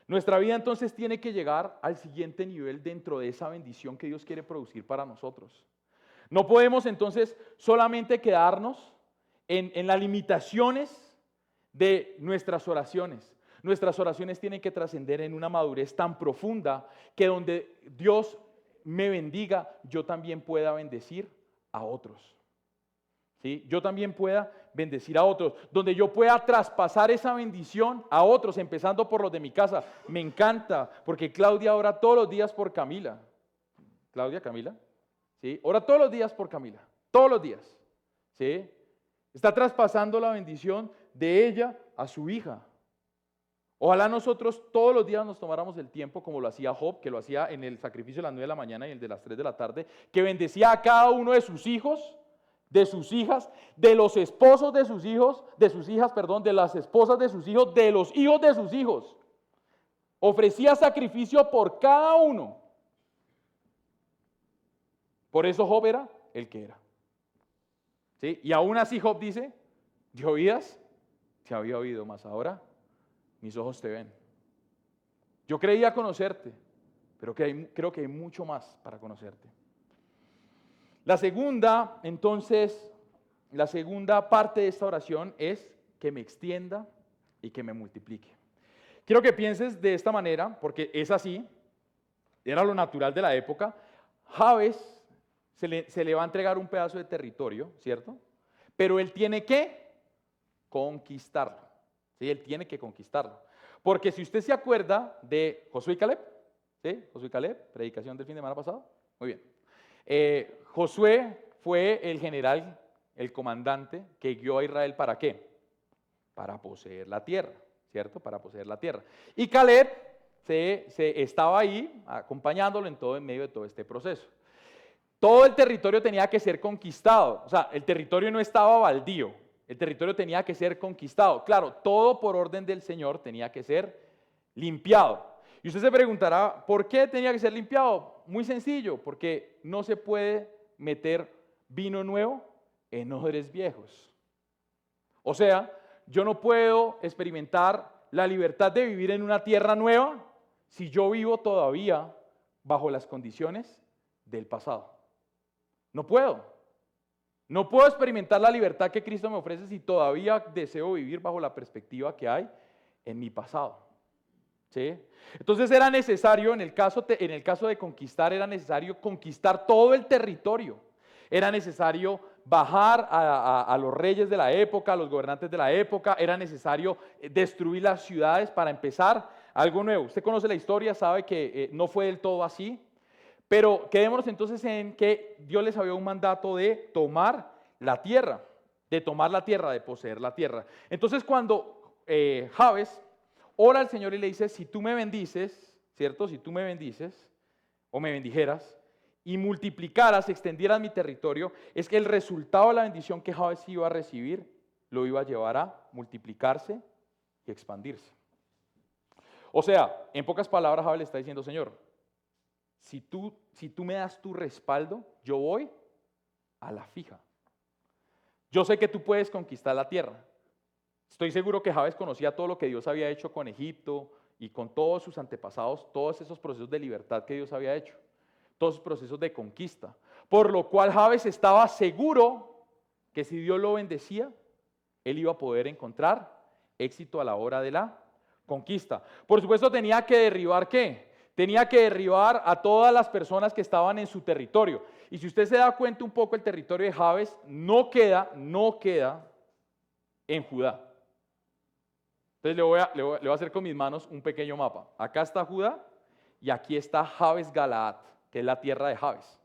Nuestra vida entonces tiene que llegar al siguiente nivel dentro de esa bendición que Dios quiere producir para nosotros. No podemos entonces solamente quedarnos en las limitaciones de nuestras oraciones. Nuestras oraciones tienen que trascender en una madurez tan profunda que donde Dios me bendiga, yo también pueda bendecir a otros. ¿Sí? Yo también pueda bendecir a otros, donde yo pueda traspasar esa bendición a otros, empezando por los de mi casa. Me encanta, porque Claudia ora todos los días por Camila. Claudia, Camila, ¿sí? Ora todos los días por Camila, todos los días, ¿sí? Está traspasando la bendición de ella a su hija. Ojalá nosotros todos los días nos tomáramos el tiempo, como lo hacía Job, que lo hacía en el sacrificio de las 9 de la mañana y el de las 3 de la tarde, que bendecía a cada uno de sus hijos, de sus hijas, de los esposos de sus hijos, de sus hijas, perdón, de las esposas de sus hijos, de los hijos de sus hijos. Ofrecía sacrificio por cada uno. Por eso Job era el que era. ¿Sí? Y aún así Job dice, de oídas te había oído, mas ahora mis ojos te ven. Yo creía conocerte, pero creo que hay mucho más para conocerte. La segunda, entonces, la segunda parte de esta oración es que me extienda y que me multiplique. Quiero que pienses de esta manera, porque es así, era lo natural de la época. Jabes se le va a entregar un pedazo de territorio, ¿cierto? Pero él tiene que conquistarlo. ¿Sí? Él tiene que conquistarlo. Porque si usted se acuerda de Josué y Caleb, ¿sí? Josué y Caleb, predicación del fin de semana pasado, muy bien. Josué fue el general, el comandante que guió a Israel ¿para qué? Para poseer la tierra, ¿cierto? Para poseer la tierra. Y Caleb se estaba ahí acompañándolo en medio de todo este proceso. Todo el territorio tenía que ser conquistado, o sea, el territorio no estaba baldío, el territorio tenía que ser conquistado. Claro, todo por orden del Señor tenía que ser limpiado. Y usted se preguntará, ¿por qué tenía que ser limpiado? Muy sencillo, porque no se puede meter vino nuevo en odres viejos. O sea, yo no puedo experimentar la libertad de vivir en una tierra nueva si yo vivo todavía bajo las condiciones del pasado. No puedo. No puedo experimentar la libertad que Cristo me ofrece si todavía deseo vivir bajo la perspectiva que hay en mi pasado. ¿Sí? Entonces era necesario, en el caso de conquistar, era necesario conquistar todo el territorio. Era necesario bajar a los reyes de la época, a los gobernantes de la época. Era necesario destruir las ciudades para empezar algo nuevo. Usted conoce la historia, sabe que no fue del todo así. Pero quedémonos entonces en que Dios les había un mandato de tomar la tierra, de poseer la tierra. Entonces cuando Jabes ora al Señor y le dice, si tú me bendices, ¿cierto? Si tú me bendices o me bendijeras y multiplicaras, extendieras mi territorio, es que el resultado de la bendición que Jabes iba a recibir lo iba a llevar a multiplicarse y expandirse. O sea, en pocas palabras, Jabes le está diciendo, Señor, si tú me das tu respaldo, yo voy a la fija. Yo sé que tú puedes conquistar la tierra. Estoy seguro que Jabes conocía todo lo que Dios había hecho con Egipto y con todos sus antepasados, todos esos procesos de libertad que Dios había hecho, todos esos procesos de conquista, por lo cual Jabes estaba seguro que si Dios lo bendecía, él iba a poder encontrar éxito a la hora de la conquista. Por supuesto tenía que derribar ¿qué? Tenía que derribar a todas las personas que estaban en su territorio. Y si usted se da cuenta un poco, el territorio de Jabes no queda en Judá. Entonces le voy a hacer con mis manos un pequeño mapa. Acá está Judá y aquí está Jabes Galaad, que es la tierra de Jabes.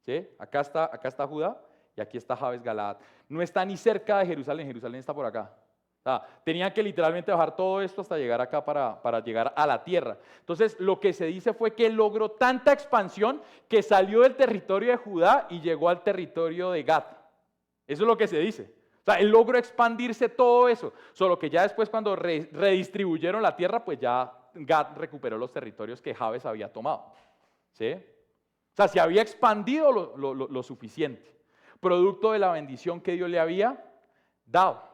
¿Sí? Acá está Judá y aquí está Jabes Galaad. No está ni cerca de Jerusalén, Jerusalén está por acá. Tenían que literalmente bajar todo esto hasta llegar acá para llegar a la tierra. Entonces lo que se dice fue que logró tanta expansión que salió del territorio de Judá y llegó al territorio de Gad. Eso es lo que se dice. O sea, él logró expandirse todo eso, solo que ya después cuando redistribuyeron la tierra, pues ya Gad recuperó los territorios que Jabes había tomado. ¿Sí? O sea, se había expandido lo suficiente, producto de la bendición que Dios le había dado.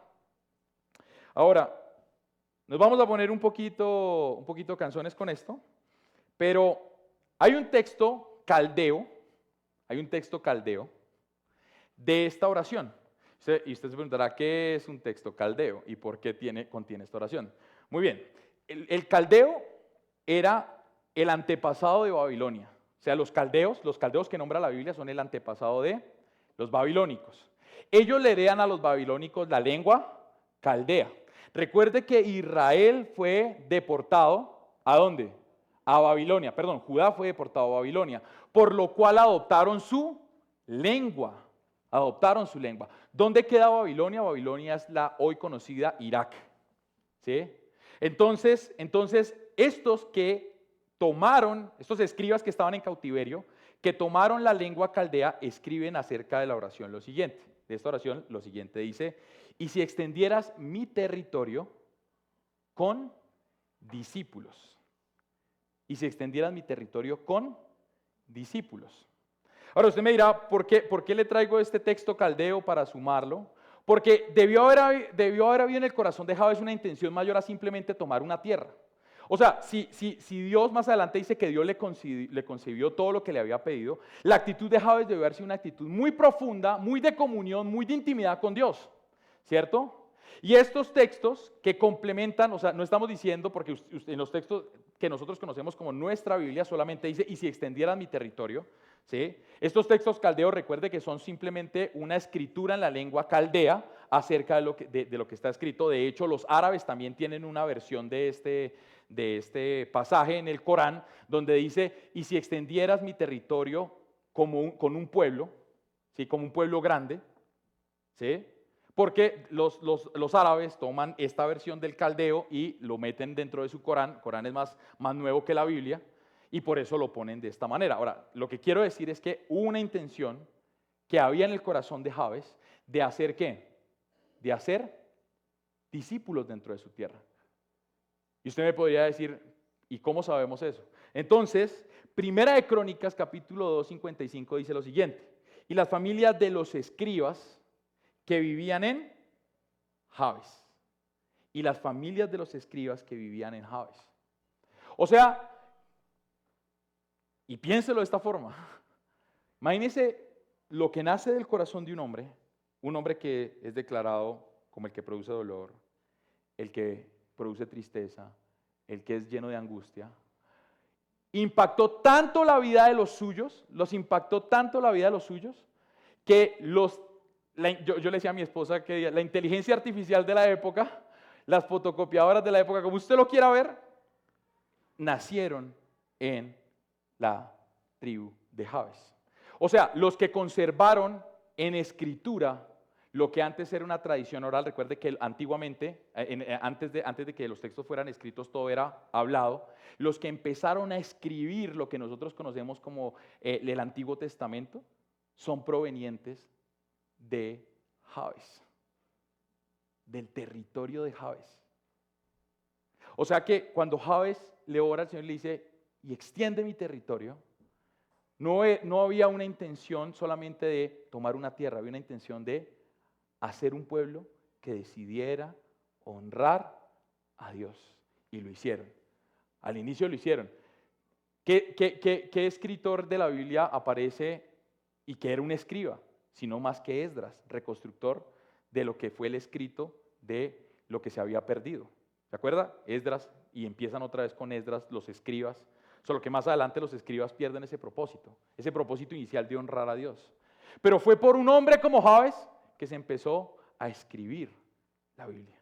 Ahora, nos vamos a poner un poquito canzones con esto, pero hay un texto caldeo de esta oración. Y usted se preguntará, ¿qué es un texto caldeo y por qué contiene esta oración? Muy bien, el caldeo era el antepasado de Babilonia. O sea, los caldeos que nombra la Biblia son el antepasado de los babilónicos. Ellos le heredan a los babilónicos la lengua caldea. Recuerde que Israel fue deportado, ¿a dónde? A Babilonia, perdón, Judá fue deportado a Babilonia, por lo cual adoptaron su lengua. ¿Dónde queda Babilonia? Babilonia es la hoy conocida Irak. ¿Sí? Entonces, estos escribas que estaban en cautiverio, que tomaron la lengua caldea, escriben acerca de la oración lo siguiente. De esta oración lo siguiente dice: y si extendieras mi territorio con discípulos. Y si extendieras mi territorio con discípulos. Ahora usted me dirá, ¿por qué le traigo este texto caldeo para sumarlo? Porque debió haber habido en el corazón de Jabes una intención mayor a simplemente tomar una tierra. O sea, si Dios más adelante dice que Dios le concedió todo lo que le había pedido, la actitud de Jabes debió haber sido una actitud muy profunda, muy de comunión, muy de intimidad con Dios, ¿cierto? Y estos textos que complementan, o sea, no estamos diciendo, porque en los textos que nosotros conocemos como nuestra Biblia solamente dice, y si extendieras mi territorio, ¿sí? Estos textos caldeos, recuerde que son simplemente una escritura en la lengua caldea acerca de lo que está escrito. De hecho, los árabes también tienen una versión de este pasaje en el Corán, donde dice, y si extendieras mi territorio con un pueblo, ¿sí? Como un pueblo grande, ¿sí? Porque los árabes toman esta versión del caldeo y lo meten dentro de su Corán. El Corán es más nuevo que la Biblia y por eso lo ponen de esta manera. Ahora, lo que quiero decir es que hubo una intención que había en el corazón de Jabes de hacer ¿qué? De hacer discípulos dentro de su tierra. Y usted me podría decir, ¿y cómo sabemos eso? Entonces, Primera de Crónicas, capítulo 2, 55, dice lo siguiente: y las familias de los escribas que vivían en Jabes. Y las familias de los escribas que vivían en Jabes. O sea, y piénselo de esta forma, imagínese lo que nace del corazón de un hombre que es declarado como el que produce dolor, el que produce tristeza, el que es lleno de angustia. Impactó tanto la vida de los suyos, que yo le decía a mi esposa que la inteligencia artificial de la época, las fotocopiadoras de la época, como usted lo quiera ver, nacieron en la tribu de Jabes. O sea, los que conservaron en escritura lo que antes era una tradición oral. Recuerde que antiguamente, antes de que los textos fueran escritos, todo era hablado. Los que empezaron a escribir lo que nosotros conocemos como el Antiguo Testamento son provenientes de Jabes, del territorio de Jabes. O sea que cuando Jabes le ora al Señor y le dice, y extiende mi territorio, no había una intención solamente de tomar una tierra, había una intención de hacer un pueblo que decidiera honrar a Dios. Y lo hicieron. Al inicio lo hicieron. ¿Qué escritor de la Biblia aparece y que era un escriba? Sino más que Esdras, reconstructor de lo que fue el escrito de lo que se había perdido. ¿Se acuerda? Esdras, y empiezan otra vez con Esdras, los escribas. Solo que más adelante los escribas pierden ese propósito inicial de honrar a Dios. Pero fue por un hombre como Jabes que se empezó a escribir la Biblia.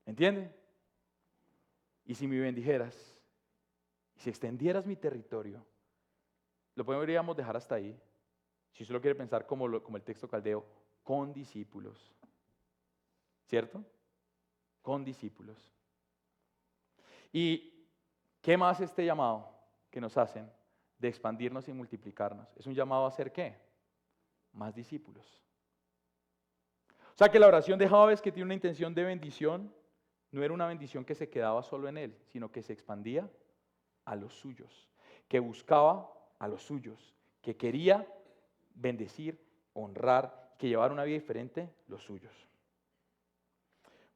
¿Entienden? Y si me bendijeras, y si extendieras mi territorio, lo podríamos dejar hasta ahí. Si usted lo quiere pensar como el texto caldeo, con discípulos. ¿Cierto? Con discípulos. ¿Y qué más este llamado que nos hacen de expandirnos y multiplicarnos? Es un llamado a hacer ¿qué? Más discípulos. O sea que la oración de Jabes, que tiene una intención de bendición, no era una bendición que se quedaba solo en él, sino que se expandía a los suyos, que buscaba a los suyos, que quería bendecir, honrar, que llevar una vida diferente los suyos.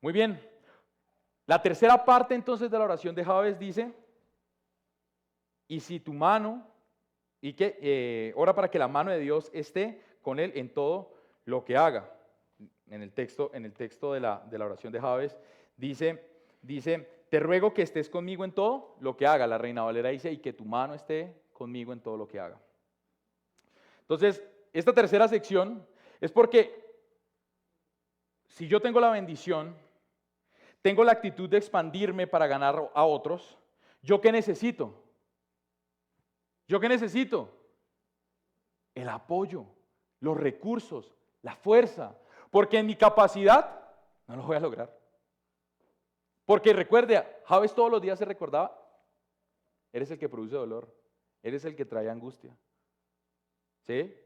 Muy bien. La tercera parte entonces de la oración de Jabes dice, y si tu mano, y que ora para que la mano de Dios esté con él en todo lo que haga. En el texto de la oración de Jabes dice, te ruego que estés conmigo en todo lo que haga. La Reina Valera dice, y que tu mano esté conmigo en todo lo que haga. Entonces, esta tercera sección es porque si yo tengo la bendición, tengo la actitud de expandirme para ganar a otros, ¿yo qué necesito? ¿Yo qué necesito? El apoyo, los recursos, la fuerza, porque en mi capacidad no lo voy a lograr. Porque recuerde, Jabes todos los días se recordaba, eres el que produce dolor, eres el que trae angustia. ¿Sí?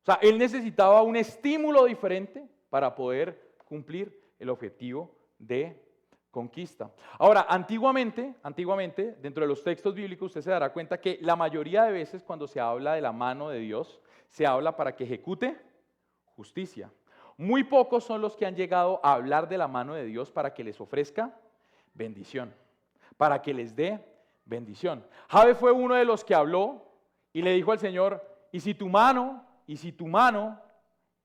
O sea, él necesitaba un estímulo diferente para poder cumplir el objetivo de conquista. Ahora, antiguamente, dentro de los textos bíblicos, usted se dará cuenta que la mayoría de veces cuando se habla de la mano de Dios, se habla para que ejecute justicia. Muy pocos son los que han llegado a hablar de la mano de Dios para que les ofrezca bendición, para que les dé bendición. Jabes fue uno de los que habló y le dijo al Señor, y si tu mano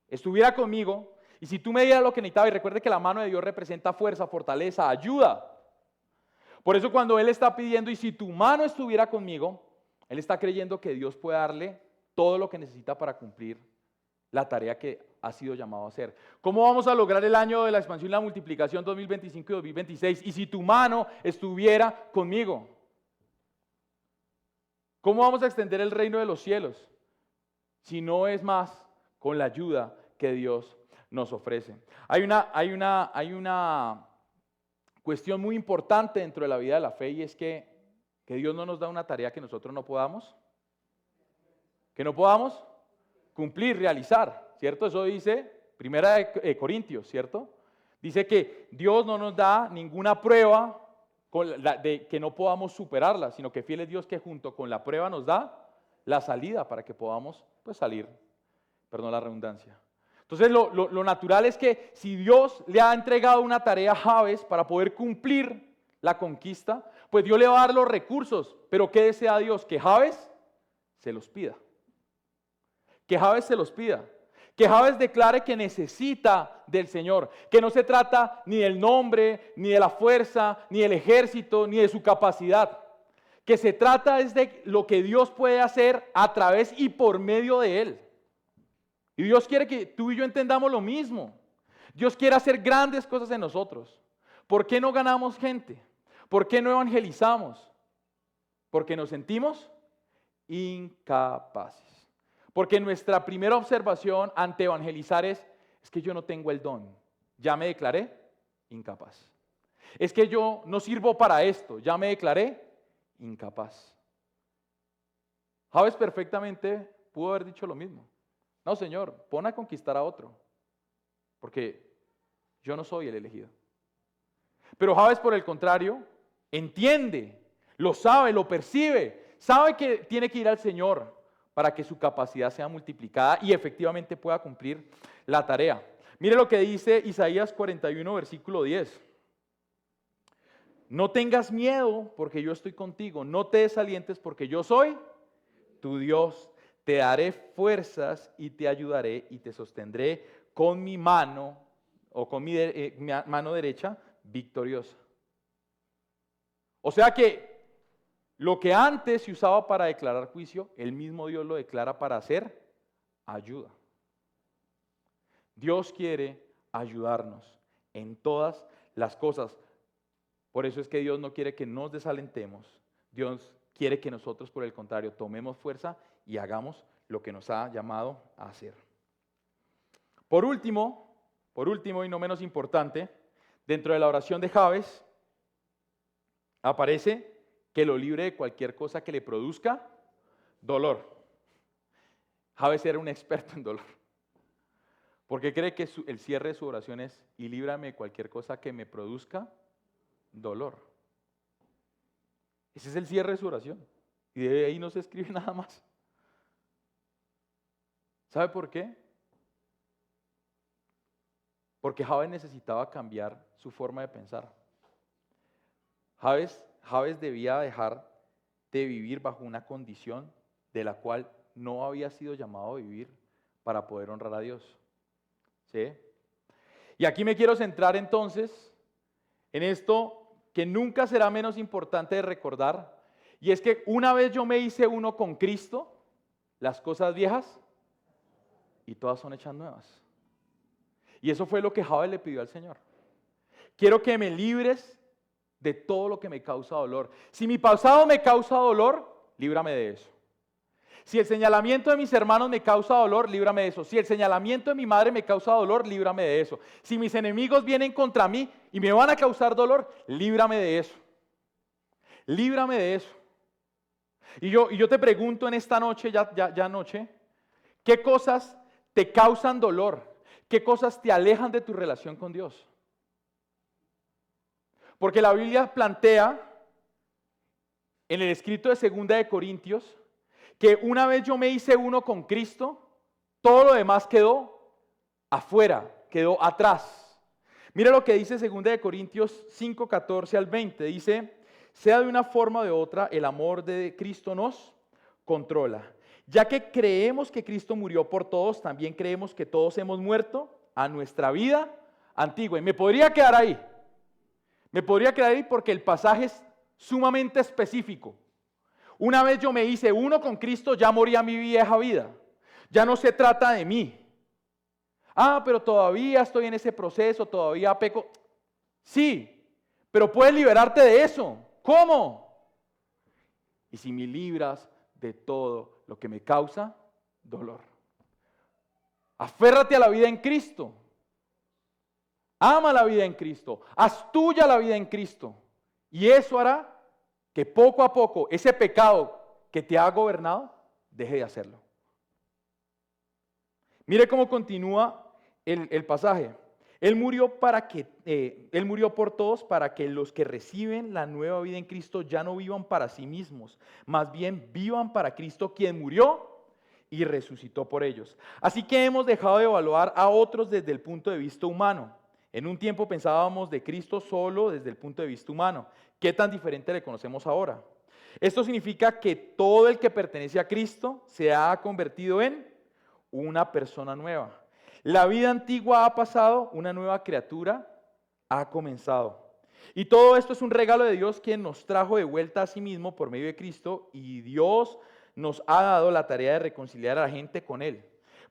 estuviera conmigo, y si tú me dieras lo que necesitaba, y recuerde que la mano de Dios representa fuerza, fortaleza, ayuda. Por eso cuando Él está pidiendo, y si tu mano estuviera conmigo, Él está creyendo que Dios puede darle todo lo que necesita para cumplir la tarea que ha sido llamado a hacer. ¿Cómo vamos a lograr el año de la expansión y la multiplicación 2025 y 2026? Y si tu mano estuviera conmigo. ¿Cómo vamos a extender el reino de los cielos? Si no es más con la ayuda que Dios nos ofrece. Hay una cuestión muy importante dentro de la vida de la fe y es que Dios no nos da una tarea que nosotros no podamos cumplir, realizar, ¿cierto? Eso dice Primera de Corintios, ¿cierto? Dice que Dios no nos da ninguna prueba de que no podamos superarla, sino que fiel es Dios que junto con la prueba nos da la salida para que podamos salir, perdón la redundancia. Entonces lo natural es que si Dios le ha entregado una tarea a Jabes para poder cumplir la conquista, pues Dios le va a dar los recursos, pero ¿qué desea Dios? Que Jabes se los pida. Que Jabes se los pida. Que Jabes declare que necesita del Señor, que no se trata ni del nombre, ni de la fuerza, ni del ejército, ni de su capacidad. Que se trata es de lo que Dios puede hacer a través y por medio de él. Y Dios quiere que tú y yo entendamos lo mismo. Dios quiere hacer grandes cosas en nosotros. ¿Por qué no ganamos gente? ¿Por qué no evangelizamos? Porque nos sentimos incapaces. Porque nuestra primera observación ante evangelizar es que yo no tengo el don. Ya me declaré incapaz. Es que yo no sirvo para esto. Ya me declaré incapaz. Jabes perfectamente pudo haber dicho lo mismo. No, Señor, pon a conquistar a otro, porque yo no soy el elegido. Pero Jabes, por el contrario, entiende, lo sabe, lo percibe, sabe que tiene que ir al Señor para que su capacidad sea multiplicada y efectivamente pueda cumplir la tarea. Mire lo que dice Isaías 41, versículo 10. No tengas miedo porque yo estoy contigo. No te desalientes porque yo soy tu Dios. Te daré fuerzas y te ayudaré y te sostendré con mi mano o con mi mano derecha victoriosa. O sea que lo que antes se usaba para declarar juicio, el mismo Dios lo declara para hacer ayuda. Dios quiere ayudarnos en todas las cosas. Por eso es que Dios no quiere que nos desalentemos. Dios quiere que nosotros, por el contrario, tomemos fuerza y hagamos lo que nos ha llamado a hacer. Por último y no menos importante, dentro de la oración de Jabes aparece que lo libre de cualquier cosa que le produzca dolor. Jabes era un experto en dolor. Porque cree que el cierre de su oración es: y líbrame de cualquier cosa que me produzca dolor. Ese es el cierre de su oración. Y de ahí no se escribe nada más. ¿Sabe por qué? Porque Jabes necesitaba cambiar su forma de pensar. Jabes debía dejar de vivir bajo una condición de la cual no había sido llamado a vivir para poder honrar a Dios. ¿Sí? Y aquí me quiero centrar entonces en esto que nunca será menos importante de recordar, y es que una vez yo me hice uno con Cristo, las cosas viejas y todas son hechas nuevas. Y eso fue lo que Jabes le pidió al Señor. Quiero que me libres de todo lo que me causa dolor. Si mi pasado me causa dolor, líbrame de eso. Si el señalamiento de mis hermanos me causa dolor, líbrame de eso. Si el señalamiento de mi madre me causa dolor, líbrame de eso. Si mis enemigos vienen contra mí y me van a causar dolor, líbrame de eso. Líbrame de eso. Y yo te pregunto en esta noche, ya noche, ¿qué cosas te causan dolor? ¿Qué cosas te alejan de tu relación con Dios? Porque la Biblia plantea en el escrito de 2 de Corintios que una vez yo me hice uno con Cristo, todo lo demás quedó afuera, quedó atrás. Mira lo que dice 2 de Corintios 5, 14 al 20. Dice: sea de una forma o de otra, el amor de Cristo nos controla. Ya que creemos que Cristo murió por todos, también creemos que todos hemos muerto a nuestra vida antigua. Y me podría quedar ahí. Me podría quedar ahí porque el pasaje es sumamente específico. Una vez yo me hice uno con Cristo, ya morí a mi vieja vida. Ya no se trata de mí. Ah, pero todavía estoy en ese proceso, todavía peco. Sí, pero puedes liberarte de eso. ¿Cómo? Y si me libras de todo lo que me causa dolor. Aférrate a la vida en Cristo. Ama la vida en Cristo. Haz tuya la vida en Cristo. Y eso hará que poco a poco ese pecado que te ha gobernado deje de hacerlo. Mire cómo continúa el pasaje. Él murió por todos para que los que reciben la nueva vida en Cristo ya no vivan para sí mismos, más bien vivan para Cristo, quien murió y resucitó por ellos. Así que hemos dejado de evaluar a otros desde el punto de vista humano. En un tiempo pensábamos de Cristo solo desde el punto de vista humano. ¿Qué tan diferente le conocemos ahora? Esto significa que todo el que pertenece a Cristo se ha convertido en una persona nueva. La vida antigua ha pasado, una nueva criatura ha comenzado. Y todo esto es un regalo de Dios, quien nos trajo de vuelta a sí mismo por medio de Cristo, y Dios nos ha dado la tarea de reconciliar a la gente con Él.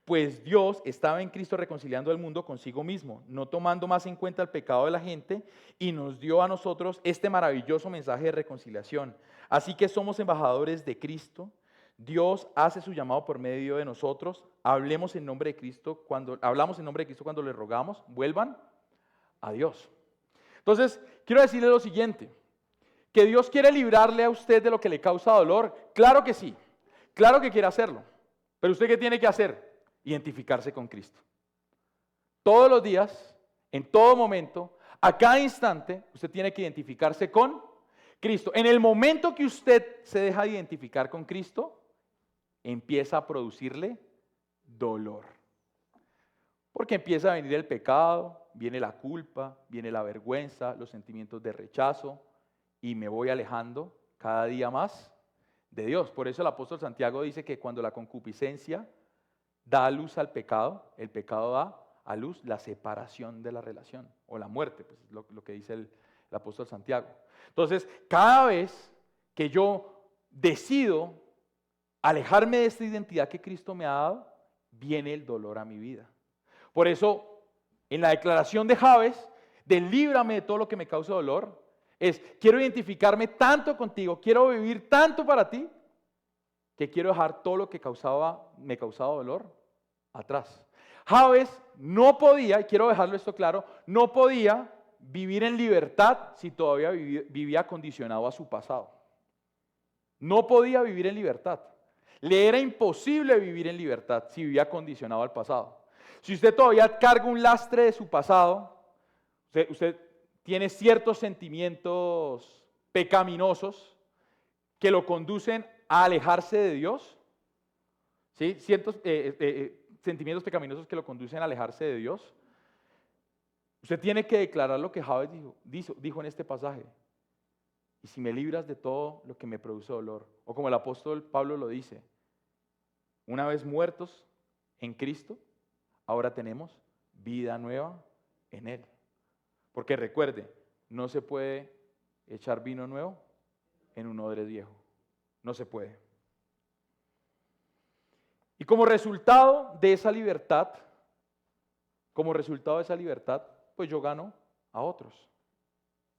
Pues Dios estaba en Cristo reconciliando al mundo consigo mismo, no tomando más en cuenta el pecado de la gente, y nos dio a nosotros este maravilloso mensaje de reconciliación. Así que somos embajadores de Cristo. Dios hace su llamado por medio de nosotros. Hablamos en nombre de Cristo cuando le rogamos, vuelvan a Dios. Entonces, quiero decirle lo siguiente, que Dios quiere librarle a usted de lo que le causa dolor. Claro que sí, claro que quiere hacerlo. Pero ¿usted qué tiene que hacer? Identificarse con Cristo. Todos los días, en todo momento, a cada instante, usted tiene que identificarse con Cristo. En el momento que usted se deja de identificar con Cristo, empieza a producirle dolor. Porque empieza a venir el pecado, viene la culpa, viene la vergüenza, los sentimientos de rechazo, y me voy alejando cada día más de Dios. Por eso el apóstol Santiago dice que cuando la concupiscencia da a luz al pecado, el pecado da a luz la separación de la relación o la muerte, pues es lo que dice el apóstol Santiago. Entonces, cada vez que yo decido alejarme de esta identidad que Cristo me ha dado, viene el dolor a mi vida. Por eso, en la declaración de Jabes, de líbrame de todo lo que me causa dolor, quiero identificarme tanto contigo, quiero vivir tanto para ti, que quiero dejar todo lo que me causaba dolor atrás. Jabes no podía, y quiero dejarlo esto claro, no podía vivir en libertad si todavía vivía condicionado a su pasado. No podía vivir en libertad. Le era imposible vivir en libertad si vivía condicionado al pasado. Si usted todavía carga un lastre de su pasado, usted tiene ciertos sentimientos pecaminosos que lo conducen a alejarse de Dios, ¿sí? Ciertos sentimientos pecaminosos que lo conducen a alejarse de Dios. Usted tiene que declarar lo que Jabes dijo en este pasaje. Y si me libras de todo lo que me produce dolor, o como el apóstol Pablo lo dice, una vez muertos en Cristo, ahora tenemos vida nueva en Él. Porque recuerde, no se puede echar vino nuevo en un odre viejo. No se puede. Y como resultado de esa libertad, pues yo gano a otros.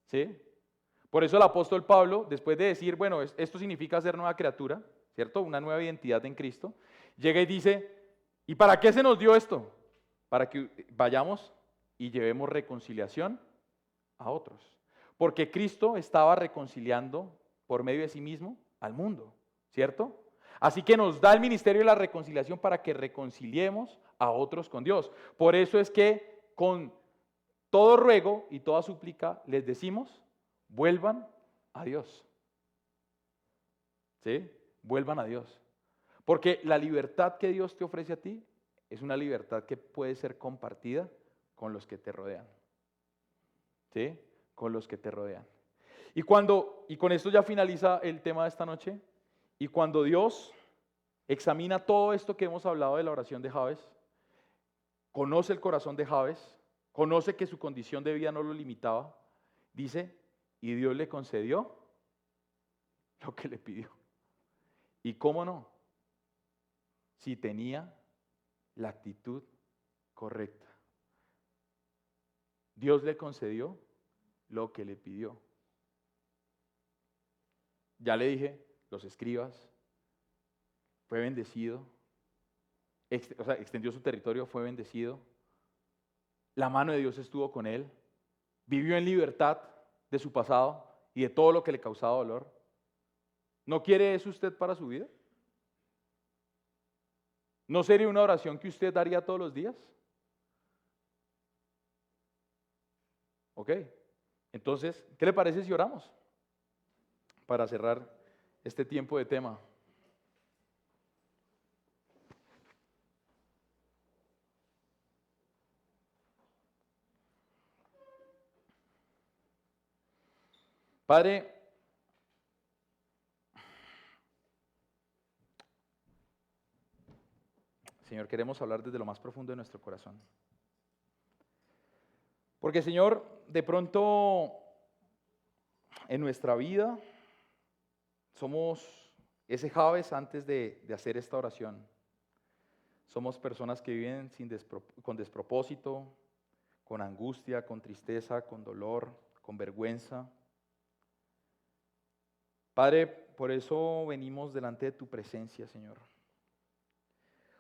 ¿Sí? Por eso el apóstol Pablo, después de decir, bueno, esto significa ser nueva criatura, ¿cierto? Una nueva identidad en Cristo, llega y dice, ¿y para qué se nos dio esto? Para que vayamos y llevemos reconciliación a otros. Porque Cristo estaba reconciliando por medio de sí mismo al mundo, ¿cierto? Así que nos da el ministerio de la reconciliación para que reconciliemos a otros con Dios. Por eso es que con todo ruego y toda súplica les decimos, vuelvan a Dios. ¿Sí? Vuelvan a Dios. Porque la libertad que Dios te ofrece a ti es una libertad que puede ser compartida con los que te rodean. ¿Sí? Con los que te rodean. Y con esto ya finaliza el tema de esta noche, y cuando Dios examina todo esto que hemos hablado de la oración de Jabes, conoce el corazón de Jabes, conoce que su condición de vida no lo limitaba, dice, y Dios le concedió lo que le pidió. ¿Y cómo no? Si tenía la actitud correcta. Dios le concedió lo que le pidió. Ya le dije, los escribas, fue bendecido, extendió su territorio, fue bendecido, la mano de Dios estuvo con él, vivió en libertad de su pasado y de todo lo que le causaba dolor. ¿No quiere eso usted para su vida? ¿No sería una oración que usted haría todos los días? ¿Ok? Entonces, ¿qué le parece si oramos? Para cerrar este tiempo de tema. Padre, Señor, queremos hablar desde lo más profundo de nuestro corazón. Porque, Señor, de pronto en nuestra vida somos ese Jabes antes de hacer esta oración. Somos personas que viven con despropósito, con angustia, con tristeza, con dolor, con vergüenza. Padre, por eso venimos delante de tu presencia, Señor.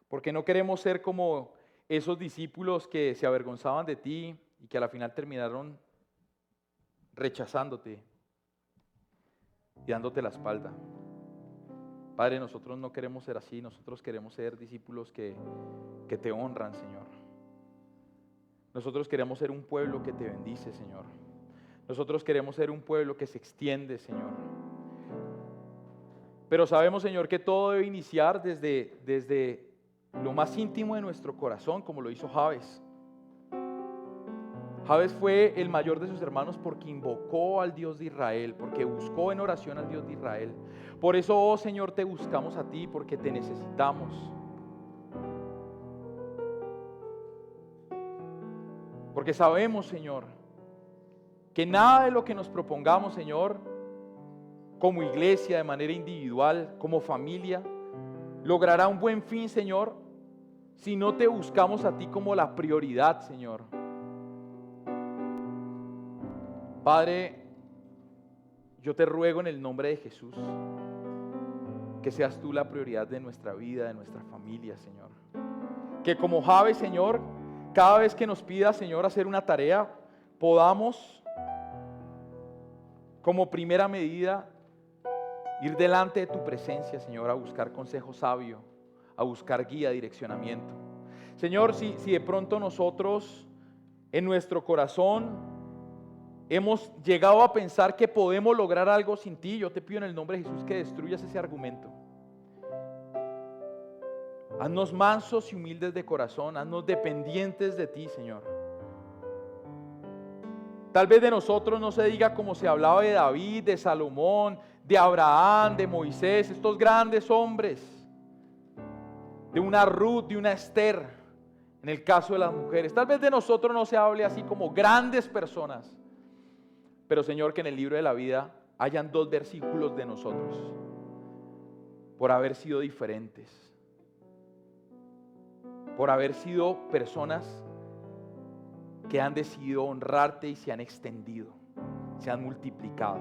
Porque no queremos ser como esos discípulos que se avergonzaban de ti y que a la final terminaron rechazándote y dándote la espalda. Padre, nosotros no queremos ser así, nosotros queremos ser discípulos que te honran, Señor. Nosotros queremos ser un pueblo que te bendice, Señor. Nosotros queremos ser un pueblo que se extiende, Señor. Pero sabemos, Señor, que todo debe iniciar desde lo más íntimo de nuestro corazón, como lo hizo Jabes. Jabes fue el mayor de sus hermanos porque invocó al Dios de Israel, porque buscó en oración al Dios de Israel. Por eso, oh Señor, te buscamos a ti, porque te necesitamos. Porque sabemos, Señor, que nada de lo que nos propongamos, Señor, como iglesia, de manera individual, como familia, logrará un buen fin, Señor, si no te buscamos a ti como la prioridad, Señor. Padre, yo te ruego en el nombre de Jesús que seas tú la prioridad de nuestra vida, de nuestra familia, Señor. Que como Jabes, Señor, cada vez que nos pidas, Señor, hacer una tarea, podamos, como primera medida, ir delante de tu presencia, Señor, a buscar consejo sabio, a buscar guía, direccionamiento. Señor, si de pronto nosotros en nuestro corazón hemos llegado a pensar que podemos lograr algo sin ti, yo te pido en el nombre de Jesús que destruyas ese argumento. Haznos mansos y humildes de corazón, haznos dependientes de ti, Señor. Tal vez de nosotros no se diga como se hablaba de David, de Salomón, de Abraham, de Moisés, estos grandes hombres, de una Ruth, de una Esther, en el caso de las mujeres. Tal vez de nosotros no se hable así como grandes personas, pero Señor, que en el libro de la vida hayan 2 versículos de nosotros, por haber sido diferentes, por haber sido personas que han decidido honrarte y se han extendido, se han multiplicado.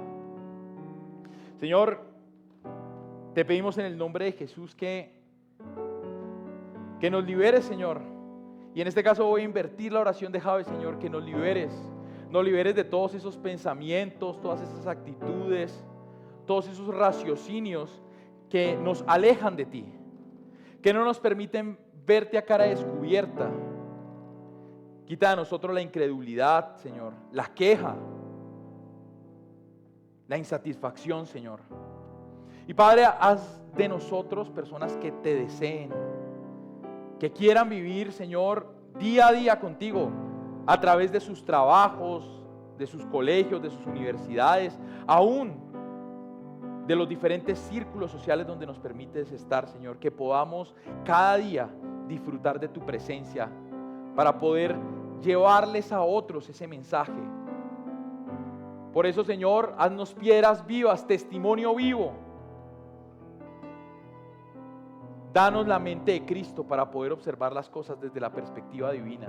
Señor, te pedimos en el nombre de Jesús que nos liberes, Señor. Y en este caso voy a invertir la oración de Jabes, Señor, que nos liberes de todos esos pensamientos, todas esas actitudes, todos esos raciocinios que nos alejan de ti, que no nos permiten verte a cara descubierta. Quita de nosotros la incredulidad, Señor, la queja, la insatisfacción, Señor. Y Padre, haz de nosotros personas que te deseen, que quieran vivir, Señor, día a día contigo, a través de sus trabajos, de sus colegios, de sus universidades, aún de los diferentes círculos sociales donde nos permites estar, Señor, que podamos cada día disfrutar de tu presencia para poder llevarles a otros ese mensaje. Por eso, Señor, haznos piedras vivas, testimonio vivo. Danos la mente de Cristo para poder observar las cosas desde la perspectiva divina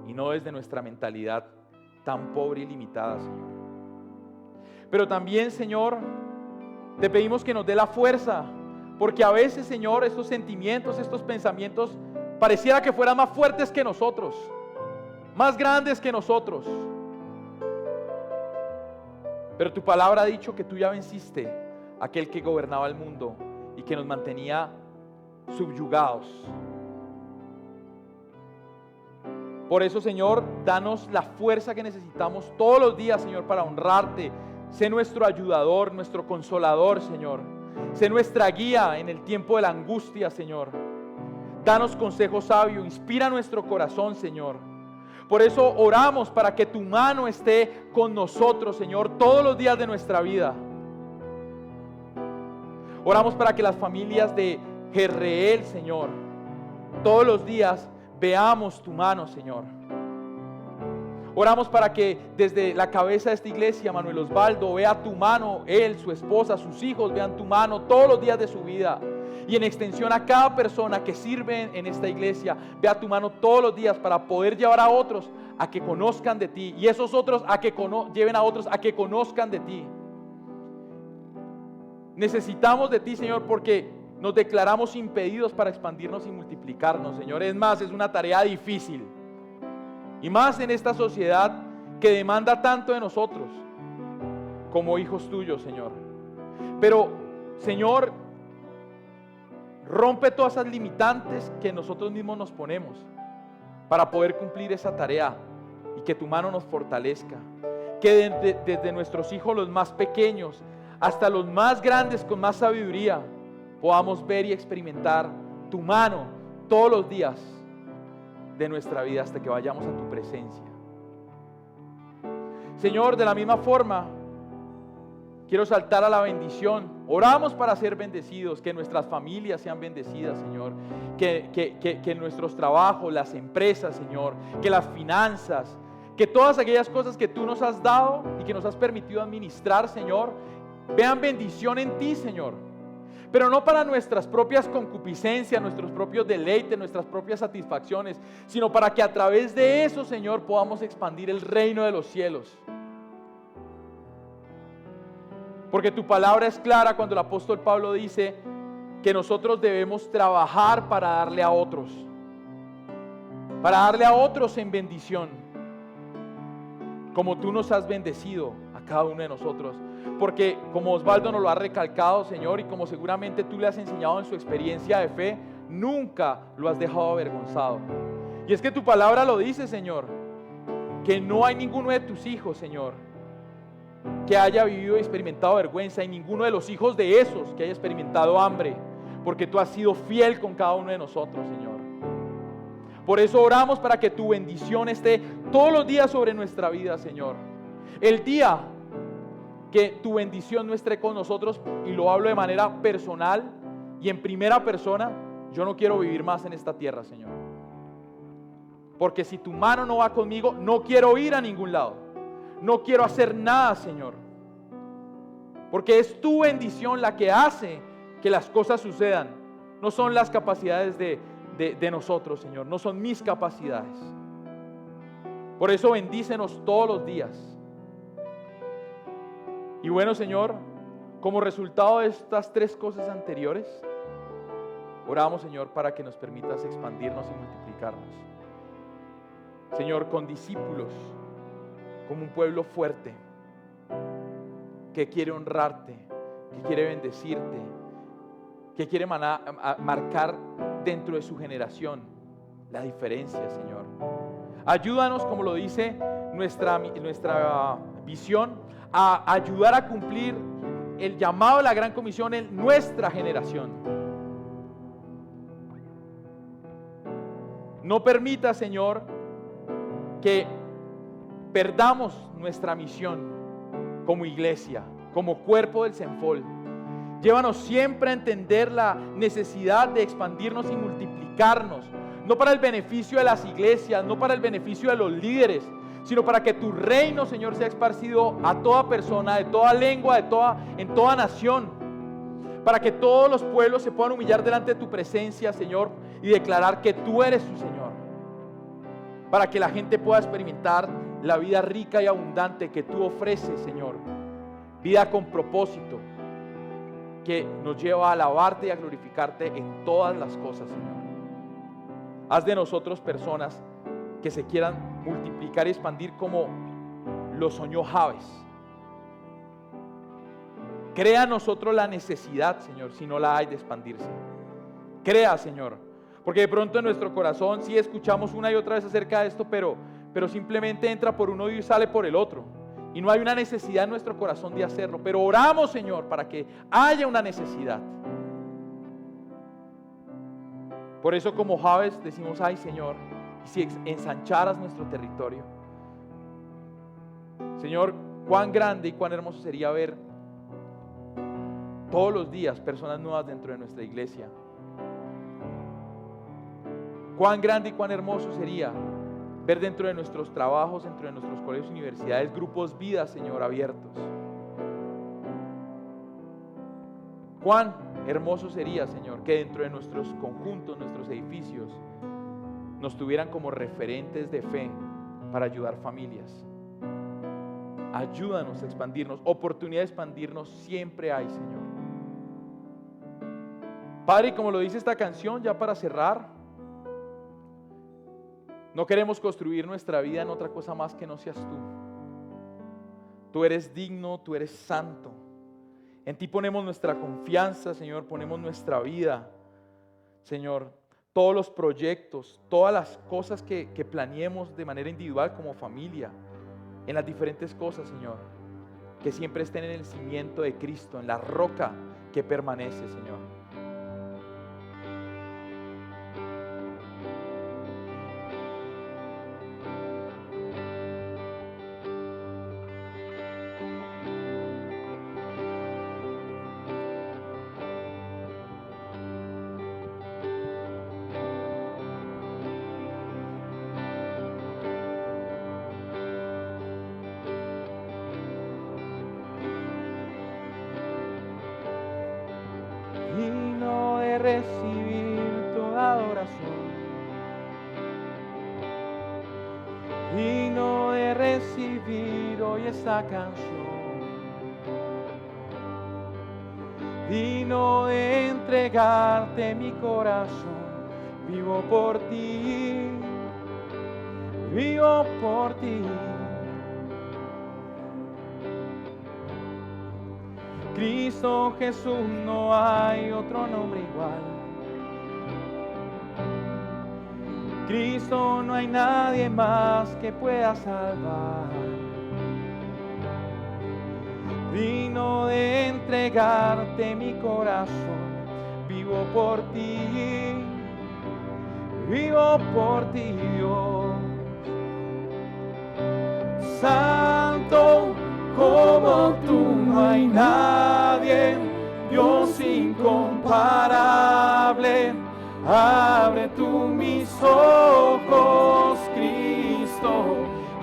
y no desde nuestra mentalidad tan pobre y limitada, Señor. Pero también, Señor, te pedimos que nos dé la fuerza, porque a veces, Señor, estos sentimientos, estos pensamientos pareciera que fueran más fuertes que nosotros, más grandes que nosotros. Pero tu palabra ha dicho que tú ya venciste a aquel que gobernaba el mundo y que nos mantenía subyugados. Por eso, Señor, danos la fuerza que necesitamos todos los días, Señor, para honrarte. Sé nuestro ayudador, nuestro consolador, Señor. Sé nuestra guía en el tiempo de la angustia, Señor. Danos consejo sabio, inspira nuestro corazón, Señor. Por eso oramos para que tu mano esté con nosotros, Señor, todos los días de nuestra vida. Oramos para que las familias de Jezreel, Señor, todos los días veamos tu mano, Señor. Oramos para que desde la cabeza de esta iglesia, Manuel Osvaldo, vea tu mano, él, su esposa, sus hijos vean tu mano todos los días de su vida. Y en extensión a cada persona que sirve en esta iglesia, vea tu mano todos los días para poder llevar a otros a que conozcan de ti. Y esos otros a que lleven a otros a que conozcan de ti. Necesitamos de ti, Señor, porque nos declaramos impedidos para expandirnos y multiplicarnos, Señor. Es más, es una tarea difícil. Y más en esta sociedad que demanda tanto de nosotros como hijos tuyos, Señor. Pero, Señor, rompe todas esas limitantes que nosotros mismos nos ponemos para poder cumplir esa tarea y que tu mano nos fortalezca. Que desde nuestros hijos los más pequeños hasta los más grandes con más sabiduría podamos ver y experimentar tu mano todos los días de nuestra vida hasta que vayamos a tu presencia. Señor, de la misma forma, quiero saltar a la bendición. Oramos para ser bendecidos, que nuestras familias sean bendecidas, Señor. Que nuestros trabajos, las empresas, Señor, que las finanzas, que todas aquellas cosas que tú nos has dado y que nos has permitido administrar, Señor, vean bendición en ti, Señor. Pero no para nuestras propias concupiscencias, nuestros propios deleites, nuestras propias satisfacciones, sino para que a través de eso, Señor, podamos expandir el reino de los cielos. Porque tu palabra es clara cuando el apóstol Pablo dice que nosotros debemos trabajar para darle a otros en bendición, como tú nos has bendecido a cada uno de nosotros. Porque como Osvaldo nos lo ha recalcado, Señor, y como seguramente tú le has enseñado en su experiencia de fe, nunca lo has dejado avergonzado. Y es que tu palabra lo dice, Señor, que no hay ninguno de tus hijos, Señor, que haya vivido y experimentado vergüenza, y ninguno de los hijos de esos que haya experimentado hambre, porque tú has sido fiel con cada uno de nosotros, Señor. Por eso oramos para que tu bendición esté todos los días sobre nuestra vida, Señor. El día que tu bendición no esté con nosotros, y lo hablo de manera personal y en primera persona, yo no quiero vivir más en esta tierra, Señor. Porque si tu mano no va conmigo, no quiero ir a ningún lado. No quiero hacer nada, Señor. Porque es tu bendición la que hace que las cosas sucedan. No son las capacidades de nosotros, Señor. No son mis capacidades. Por eso bendícenos todos los días. Y bueno, Señor, como resultado de estas tres cosas anteriores, oramos, Señor, para que nos permitas expandirnos y multiplicarnos. Señor, con discípulos, como un pueblo fuerte, que quiere honrarte, que quiere bendecirte, que quiere marcar dentro de su generación la diferencia, Señor. Ayúdanos, como lo dice nuestra visión, a ayudar a cumplir el llamado de la Gran Comisión en nuestra generación. No permita, Señor, que perdamos nuestra misión como iglesia, como cuerpo del Cenfol. Llévanos siempre a entender la necesidad de expandirnos y multiplicarnos, no para el beneficio de las iglesias, no para el beneficio de los líderes, sino para que tu reino, Señor, sea esparcido a toda persona, de toda lengua, en toda nación, para que todos los pueblos se puedan humillar delante de tu presencia, Señor, y declarar que tú eres su Señor, para que la gente pueda experimentar la vida rica y abundante que tú ofreces, Señor, vida con propósito, que nos lleva a alabarte y a glorificarte en todas las cosas, Señor. Haz de nosotros personas que se quieran multiplicar y expandir como lo soñó Jabes. Crea en nosotros la necesidad, Señor, si no la hay, de expandirse. Crea, Señor, porque de pronto en nuestro corazón sí escuchamos una y otra vez acerca de esto, pero simplemente entra por uno y sale por el otro, y no hay una necesidad en nuestro corazón de hacerlo. Pero oramos, Señor, para que haya una necesidad. Por eso, como Jabes, decimos: ay, Señor, si ensancharas nuestro territorio. Señor, cuán grande y cuán hermoso sería ver todos los días personas nuevas dentro de nuestra iglesia. Cuán grande y cuán hermoso sería ver dentro de nuestros trabajos, dentro de nuestros colegios y universidades, grupos vida, Señor, abiertos. Cuán hermoso sería, Señor, que dentro de nuestros conjuntos, nuestros edificios, nos tuvieran como referentes de fe para ayudar familias. Ayúdanos a expandirnos. Oportunidad de expandirnos siempre hay, Señor. Padre, como lo dice esta canción, ya para cerrar, no queremos construir nuestra vida en otra cosa más que no seas tú. Tú eres digno, tú eres santo. En ti ponemos nuestra confianza, Señor, ponemos nuestra vida, Señor. Todos los proyectos, todas las cosas que planeemos de manera individual como familia, en las diferentes cosas, Señor, que siempre estén en el cimiento de Cristo, en la roca que permanece, Señor. recibir toda adoración, digno de recibir hoy esta canción, digno de entregarte mi corazón. Vivo por ti, vivo por ti. Cristo Jesús, no hay otro nombre igual. Cristo, no hay nadie más que pueda salvar. Digno de entregarte mi corazón. Vivo por ti, vivo por ti, Dios. Santo como tú, no hay nadie, Dios incomparable. Abre tú mis ojos, Cristo.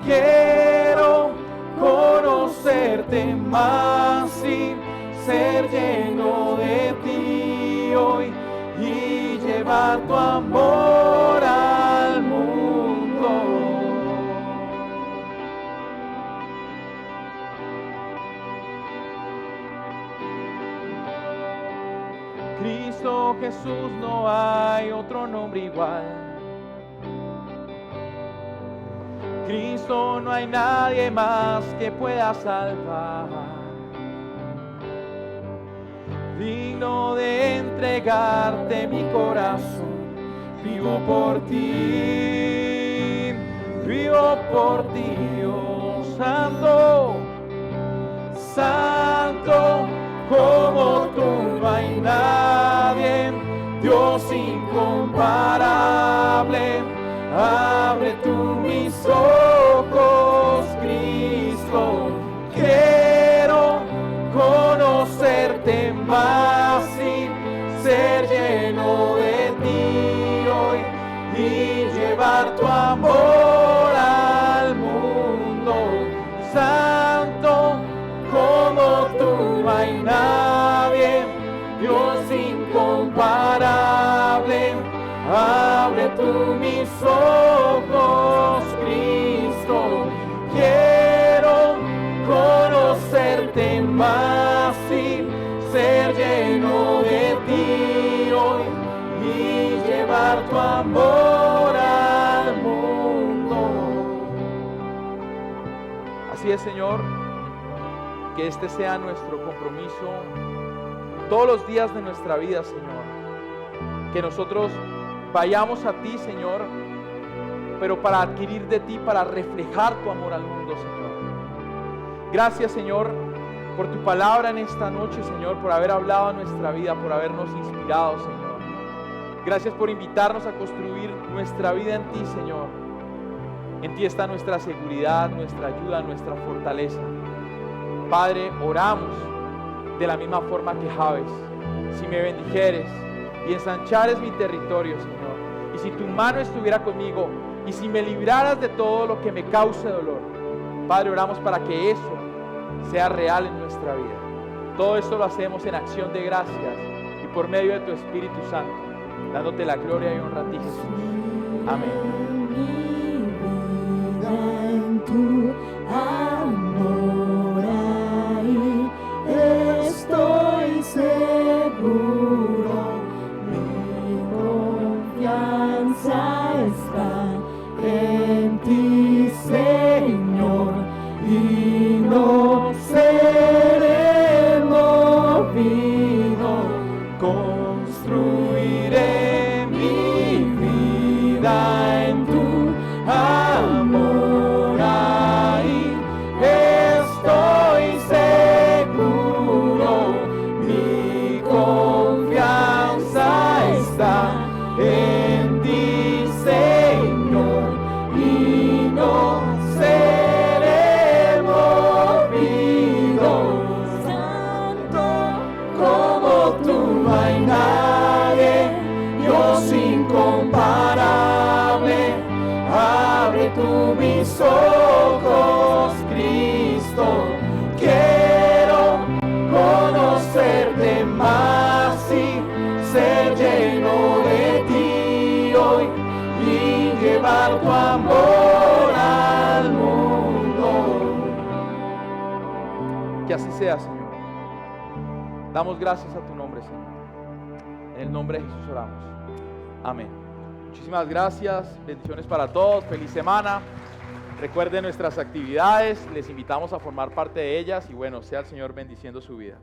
Quiero conocerte más y ser lleno de ti hoy y llevar tu amor al mundo. Cristo Jesús, no hay otro nombre igual. Cristo, no hay nadie más que pueda salvar. Digno de entregarte mi corazón. Vivo por ti, Dios santo, santo. Como tú no hay nadie, Dios incomparable. Abre tú mis ojos, Cristo. Quiero conocerte más y ser lleno de ti hoy y llevar tu amor al mundo. Santo, como tú no hay nadie, Dios incomparable. Abre tú mis ojos, Cristo. Quiero conocerte más y ser lleno de ti hoy y llevar tu amor al mundo. Así es, Señor. Que este sea nuestro compromiso todos los días de nuestra vida, Señor. Que nosotros vayamos a ti, Señor, pero para adquirir de ti, para reflejar tu amor al mundo, Señor. Gracias, Señor, por tu palabra en esta noche, Señor, por haber hablado en nuestra vida, por habernos inspirado, Señor. Gracias por invitarnos a construir nuestra vida en ti, Señor. En ti está nuestra seguridad, nuestra ayuda, nuestra fortaleza. Padre, oramos de la misma forma que Jabes. Si me bendijeres y ensanchares mi territorio, Señor, y si tu mano estuviera conmigo, y si me libraras de todo lo que me cause dolor, Padre, oramos para que eso sea real en nuestra vida. Todo esto lo hacemos en acción de gracias y por medio de tu Espíritu Santo, dándote la gloria y honra a ti, Jesús. Amén. Estoy seguro, mi confianza está en ti, Señor, y no seré movido. Construiré mi vida en tu amor. Ahí estoy seguro, mi confianza está en ti, Señor, y no seré movido. Santo como tú no hay nada. sea, Señor. Damos gracias a tu nombre, Señor. En el nombre de Jesús oramos. Amén. Muchísimas gracias. Bendiciones para todos. Feliz semana. Recuerden nuestras actividades. Les invitamos a formar parte de ellas y bueno, sea el Señor bendiciendo su vida.